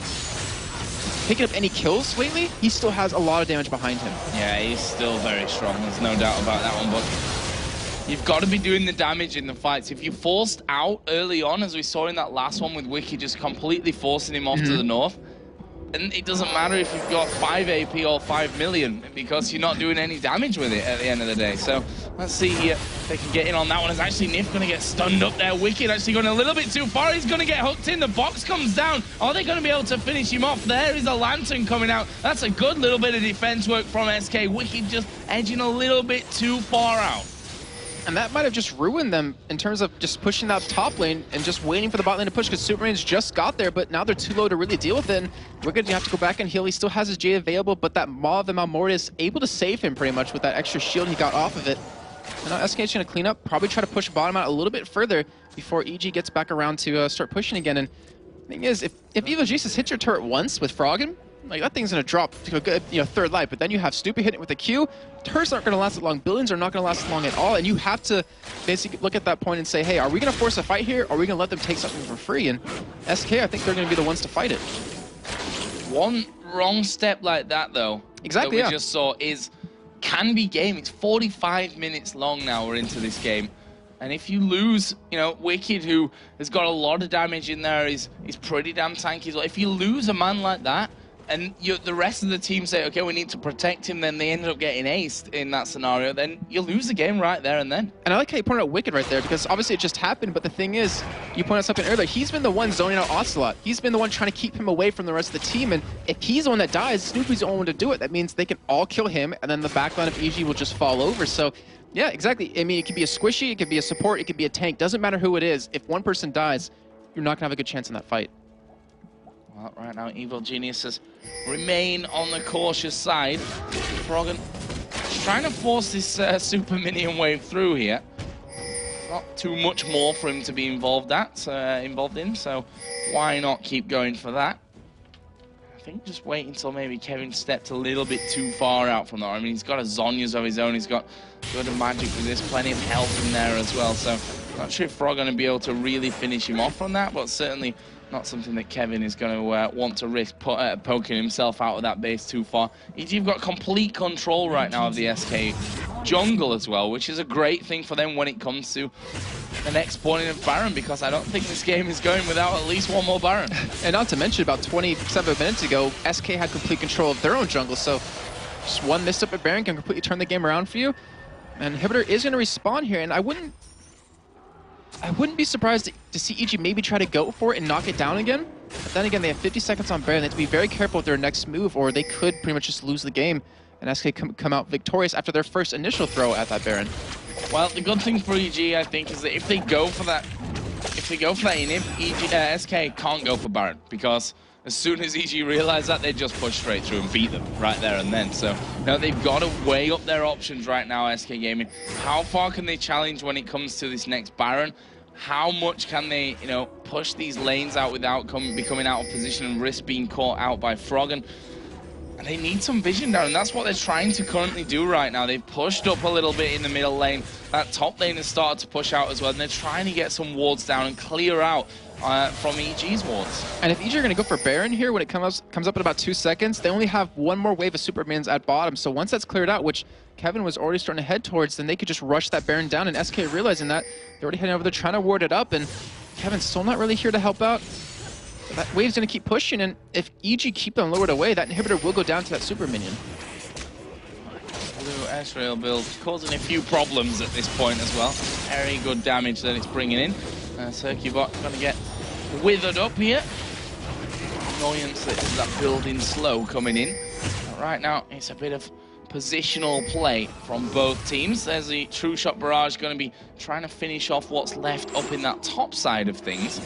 picking up any kills lately, he still has a lot of damage behind him. Yeah, he's still very strong. There's no doubt about that one, but you've got to be doing the damage in the fights. If you forced out early on, as we saw in that last one with Wiki just completely forcing him off to the north, And it doesn't matter if you've got 5 AP or 5 million, because you're not doing any damage with it at the end of the day. So let's see here if they can get in on that one. Is actually Nif going to get stunned up there? Wicked actually going a little bit too far. He's going to get hooked in. The box comes down. Are they going to be able to finish him off? There is a lantern coming out. That's a good little bit of defense work from SK. Wicked just edging a little bit too far out. And that might have just ruined them in terms of just pushing that top lane and just waiting for the bot lane to push, because Superman's just got there, but now they're too low to really deal with it. And we're going to have to go back and heal. He still has his J available, but that Maw of the Malmort is able to save him pretty much with that extra shield he got off of it. And now SK's going to clean up, probably try to push bottom out a little bit further before EG gets back around to start pushing again. And the thing is, if Evo Jesus hits your turret once with Froggen, like, that thing's going to drop to a good, third life, but then you have Stupid hitting it with a Q. Turrets aren't going to last as long. Billions are not going to last as long at all, and you have to basically look at that point and say, hey, are we going to force a fight here, or are we going to let them take something for free? And SK, I think they're going to be the ones to fight it. One wrong step like that, though, exactly, that we just saw, can be game. It's 45 minutes long now we're into this game. And if you lose, Wicked, who has got a lot of damage in there, is pretty damn tanky. If you lose a man like that, and the rest of the team say, okay, we need to protect him, then they ended up getting aced in that scenario, then you lose the game right there and then. And I like how you pointed out Wicked right there, because obviously it just happened, but the thing is, you pointed out something earlier, he's been the one zoning out Ocelot. He's been the one trying to keep him away from the rest of the team, and if he's the one that dies, Snoopy's the only one to do it. That means they can all kill him, and then the backline of EG will just fall over. So, yeah, exactly. I mean, it could be a squishy, it could be a support, it could be a tank. Doesn't matter who it is. If one person dies, you're not going to have a good chance in that fight. Well, right now, Evil Geniuses remain on the cautious side. Froggen trying to force this super minion wave through here. Not too much more for him to be involved in, so why not keep going for that? I think just wait until maybe Kevin stepped a little bit too far out from there. I mean, he's got a Zhonya's of his own. He's got good magic resist, plenty of health in there as well. So not sure if Frog going to be able to really finish him off on that, but certainly not something that Kevin is going to want to risk poking himself out of that base too far. EG've got complete control right now of the SK jungle as well, which is a great thing for them when it comes to the next spawning of Baron, because I don't think this game is going without at least one more Baron. And not to mention, about 27 minutes ago, SK had complete control of their own jungle, so just one missed up at Baron can completely turn the game around for you. And Inhibitor is going to respawn here, and I wouldn't be surprised to see EG maybe try to go for it and knock it down again. But then again, they have 50 seconds on Baron. They have to be very careful with their next move, or they could pretty much just lose the game and SK come out victorious after their first initial throw at that Baron. Well, the good thing for EG, I think, is that if they go for that, inhib, SK can't go for Baron, because as soon as EG realize that, they just push straight through and beat them right there and then. So, they've got to weigh up their options right now, SK Gaming. How far can they challenge when it comes to this next Baron? How much can they, push these lanes out without becoming out of position and risk being caught out by Froggen? And they need some vision down, and that's what they're trying to currently do right now. They've pushed up a little bit in the middle lane. That top lane has started to push out as well, and they're trying to get some wards down and clear out from EG's wards. And if EG are going to go for Baron here when it comes up in about 2 seconds, they only have one more wave of super minions at bottom. So once that's cleared out, which Kevin was already starting to head towards, then they could just rush that Baron down. And SK realizing that, they're already heading over there trying to ward it up, and Kevin's still not really here to help out. That wave's going to keep pushing, and if EG keep them lowered away, that inhibitor will go down to that super minion. Blue S-Rail build causing a few problems at this point as well. Very good damage that it's bringing in. Circubot going to get withered up here. Annoyance that is that building slow coming in. But right now, it's a bit of positional play from both teams. There's the True Shot Barrage going to be trying to finish off what's left up in that top side of things.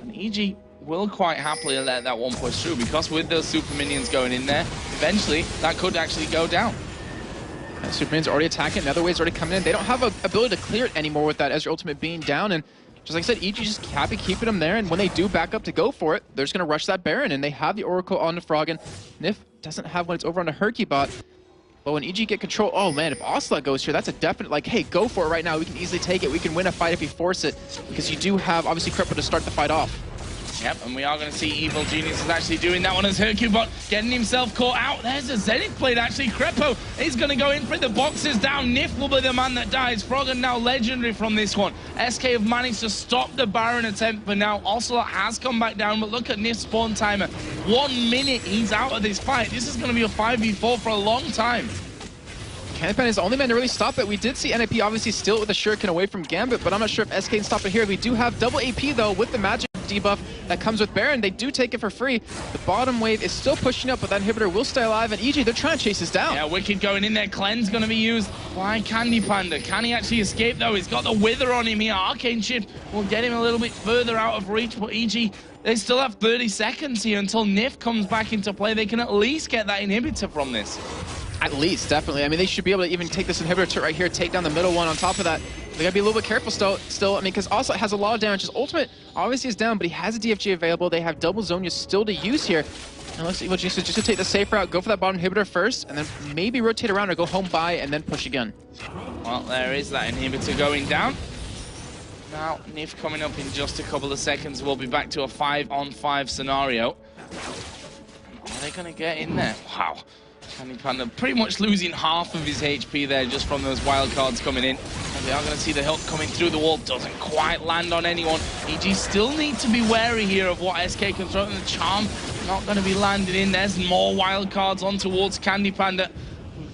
And EG will quite happily let that one push through, because with those super minions going in there, eventually that could actually go down. Super minions are already attacking, another wave's already coming in. They don't have an ability to clear it anymore with that Ezreal ultimate being down, and just like I said, EG just happy keeping them there, and when they do back up to go for it, they're just going to rush that Baron, and they have the Oracle on the Froggen. Nif doesn't have when it's over on the Herkybot, but when EG get control, oh man, if Ocelot goes here, that's a definite, like, hey, go for it right now. We can easily take it. We can win a fight if we force it, because you do have, obviously, Cripple to start the fight off. Yep, and we are going to see Evil Genius is actually doing that one as Hercubot getting himself caught out. There's a Zenith blade actually. Crepo is going to go in for it. The box is down. Nif will be the man that dies. Froggen now legendary from this one. SK have managed to stop the Baron attempt, but now Ocelot has come back down. But look at Nif's spawn timer. 1 minute, he's out of this fight. This is going to be a 5v4 for a long time. Candypan is the only man to really stop it. We did see NAP obviously steal it with the Shuriken away from Gambit, but I'm not sure if SK can stop it here. We do have double AP though with the magic debuff that comes with Baron. They do take it for free. The bottom wave is still pushing up, but that inhibitor will stay alive, and EG, they're trying to chase this down. Yeah, Wicked going in there. Cleanse going to be used by Candy Panda. Can he actually escape though? He's got the Wither on him here. Arcane Shift will get him a little bit further out of reach, but EG, they still have 30 seconds here until Nif comes back into play. They can at least get that inhibitor from this. At least, definitely. I mean, they should be able to even take this inhibitor turret right here, take down the middle one on top of that. They gotta be a little bit careful still. I mean, because also it has a lot of damage. His ultimate obviously is down, but he has a DFG available. They have double Zonia still to use here. And looks like Evil Genius just to take the safe route, go for that bottom inhibitor first, and then maybe rotate around or go home by and then push again. Well, there is that inhibitor going down. Now, Nif coming up in just a couple of seconds. We'll be back to a 5-on-5 scenario. Are they gonna get in there? Wow. Candy Panda pretty much losing half of his HP there just from those wild cards coming in. And we are going to see the hook coming through the wall. Doesn't quite land on anyone. EG still need to be wary here of what SK can throw. And the charm not going to be landing in. There's more wild cards on towards Candy Panda.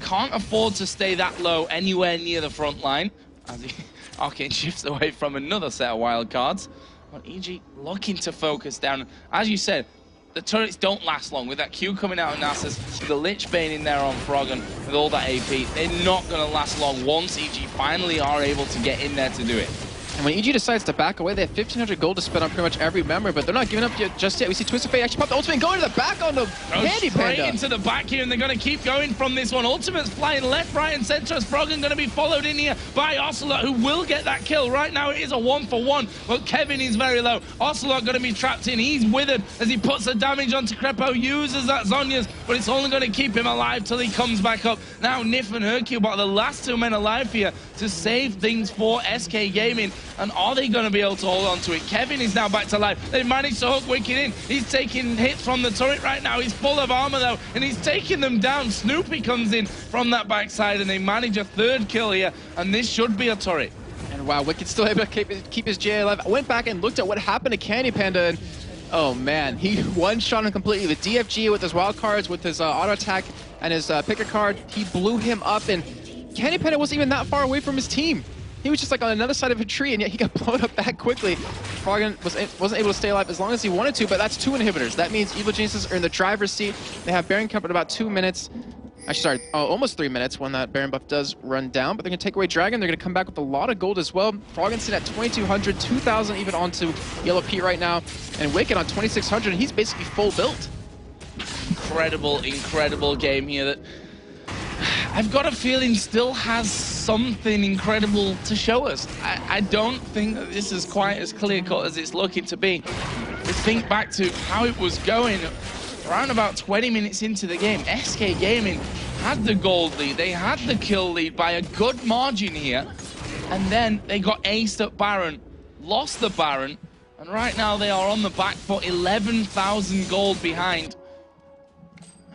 Can't afford to stay that low anywhere near the front line as he Arcane shifts away from another set of wild cards. But EG looking to focus down. As you said, the turrets don't last long. With that Q coming out of Nasus, with the Lich Bane in there on Froggen, with all that AP, they're not going to last long once EG finally are able to get in there to do it. And when EG decides to back away, they have 1,500 gold to spend on pretty much every member, but they're not giving up just yet. We see Twisted Fate actually pop the ultimate and going to the back on the Candy Panda. Straight into the back here, and they're going to keep going from this one. Ultimate's flying left, right, and center as Froggen going to be followed in here by Ocelot, who will get that kill. Right now, it is a 1-for-1, but Kevin is very low. Ocelot going to be trapped in. He's withered as he puts the damage onto Crepo, uses that Zhonya's, but it's only going to keep him alive till he comes back up. Now, Nif and Hercubot are the last two men alive here to save things for SK Gaming, and are they going to be able to hold on to it? Kevin is now back to life. They've managed to hook Wicked in. He's taking hits from the turret right now. He's full of armor though, and he's taking them down. Snoopy comes in from that backside, and they manage a third kill here, and this should be a turret. And wow, Wicked still able to keep his J alive. I went back and looked at what happened to Candy Panda, and oh man, he one-shot him completely. The DFG with his wild cards, with his auto attack and his picker card, he blew him up, and Candy Panda wasn't even that far away from his team. He was just like on another side of a tree, and yet he got blown up that quickly. Froggen wasn't able to stay alive as long as he wanted to, but that's 2 inhibitors. That means Evil Geniuses are in the driver's seat. They have Baron Cup at about 2 minutes. Actually, sorry, almost 3 minutes when that Baron buff does run down, but they're going to take away Dragon. They're going to come back with a lot of gold as well. Froggen's sitting at 2,200, 2,000 even onto Yellow Pete right now, and Wicked on 2,600, and he's basically full built. Incredible, incredible game here that I've got a feeling still has something incredible to show us. I don't think that this is quite as clear-cut as it's looking to be. We think back to how it was going around about 20 minutes into the game. SK Gaming had the gold lead. They had the kill lead by a good margin here. And then they got aced at Baron, lost the Baron, and right now they are on the back foot, 11,000 gold behind.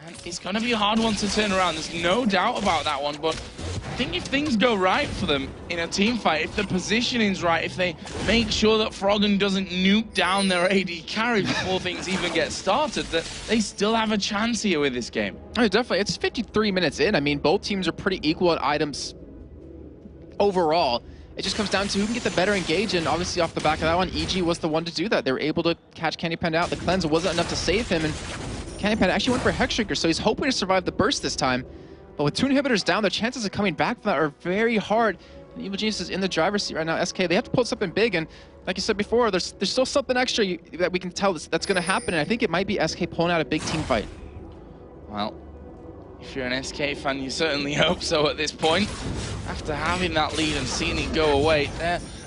And it's going to be a hard one to turn around. There's no doubt about that one, but I think if things go right for them in a team fight, if the positioning's right, if they make sure that Froggen doesn't nuke down their AD carry before things even get started, that they still have a chance here with this game. Oh, definitely. It's 53 minutes in. I mean, both teams are pretty equal at items overall. It just comes down to who can get the better engage, and obviously off the back of that one, EG was the one to do that. They were able to catch Candy Panda out. The cleanse wasn't enough to save him, and Candy Panda actually went for a Hexshaker, so he's hoping to survive the burst this time. But with 2 inhibitors down, the chances of coming back from that are very hard. And Evil Genius is in the driver's seat right now. SK, they have to pull something big, and like you said before, there's still something extra that we can tell that's going to happen, and I think it might be SK pulling out a big team fight. Well, if you're an SK fan, you certainly hope so at this point. After having that lead and seeing it go away,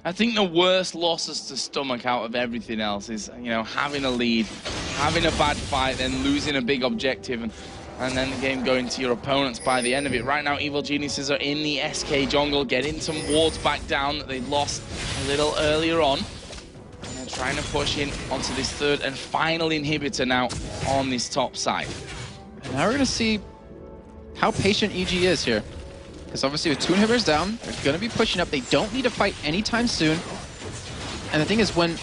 I think the worst losses to stomach out of everything else is, you know, having a lead, having a bad fight, then losing a big objective, and then the game going to your opponents by the end of it. Right now, Evil Geniuses are in the SK jungle, getting some wards back down that they lost a little earlier on. And they're trying to push in onto this third and final inhibitor now on this top side. And now we're going to see how patient EG is here. Because obviously with 2 inhibitors down, they're going to be pushing up. They don't need to fight anytime soon. And the thing is, when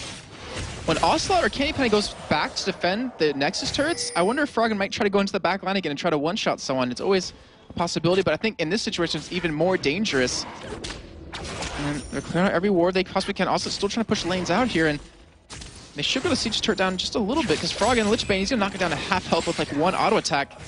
Ocelot or Candy Penny goes back to defend the Nexus turrets, I wonder if Froggen might try to go into the back line again and try to one-shot someone. It's always a possibility, but I think in this situation it's even more dangerous. And they're clearing out every ward they possibly can. Also still trying to push lanes out here, and they should be able to siege turret down just a little bit, because Froggen, Lichbane, he's going to knock it down to half health with like 1 auto attack.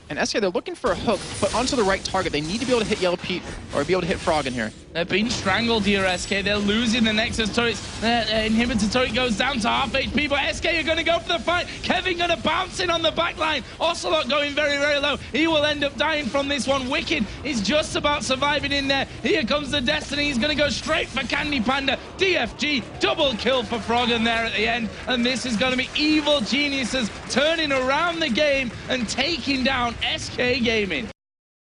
And SK, they're looking for a hook, but onto the right target. They need to be able to hit Yellow Pete or be able to hit Froggen here. They're being strangled here, SK. They're losing the Nexus turrets. The inhibitor turret goes down to half HP, but SK are going to go for the fight. Kevin going to bounce in on the back line. Ocelot going very, very low. He will end up dying from this one. Wicked is just about surviving in there. Here comes the Destiny. He's going to go straight for Candy Panda. DFG, double kill for Froggen there at the end. And this is going to be Evil Geniuses turning around the game and taking down SK Gaming.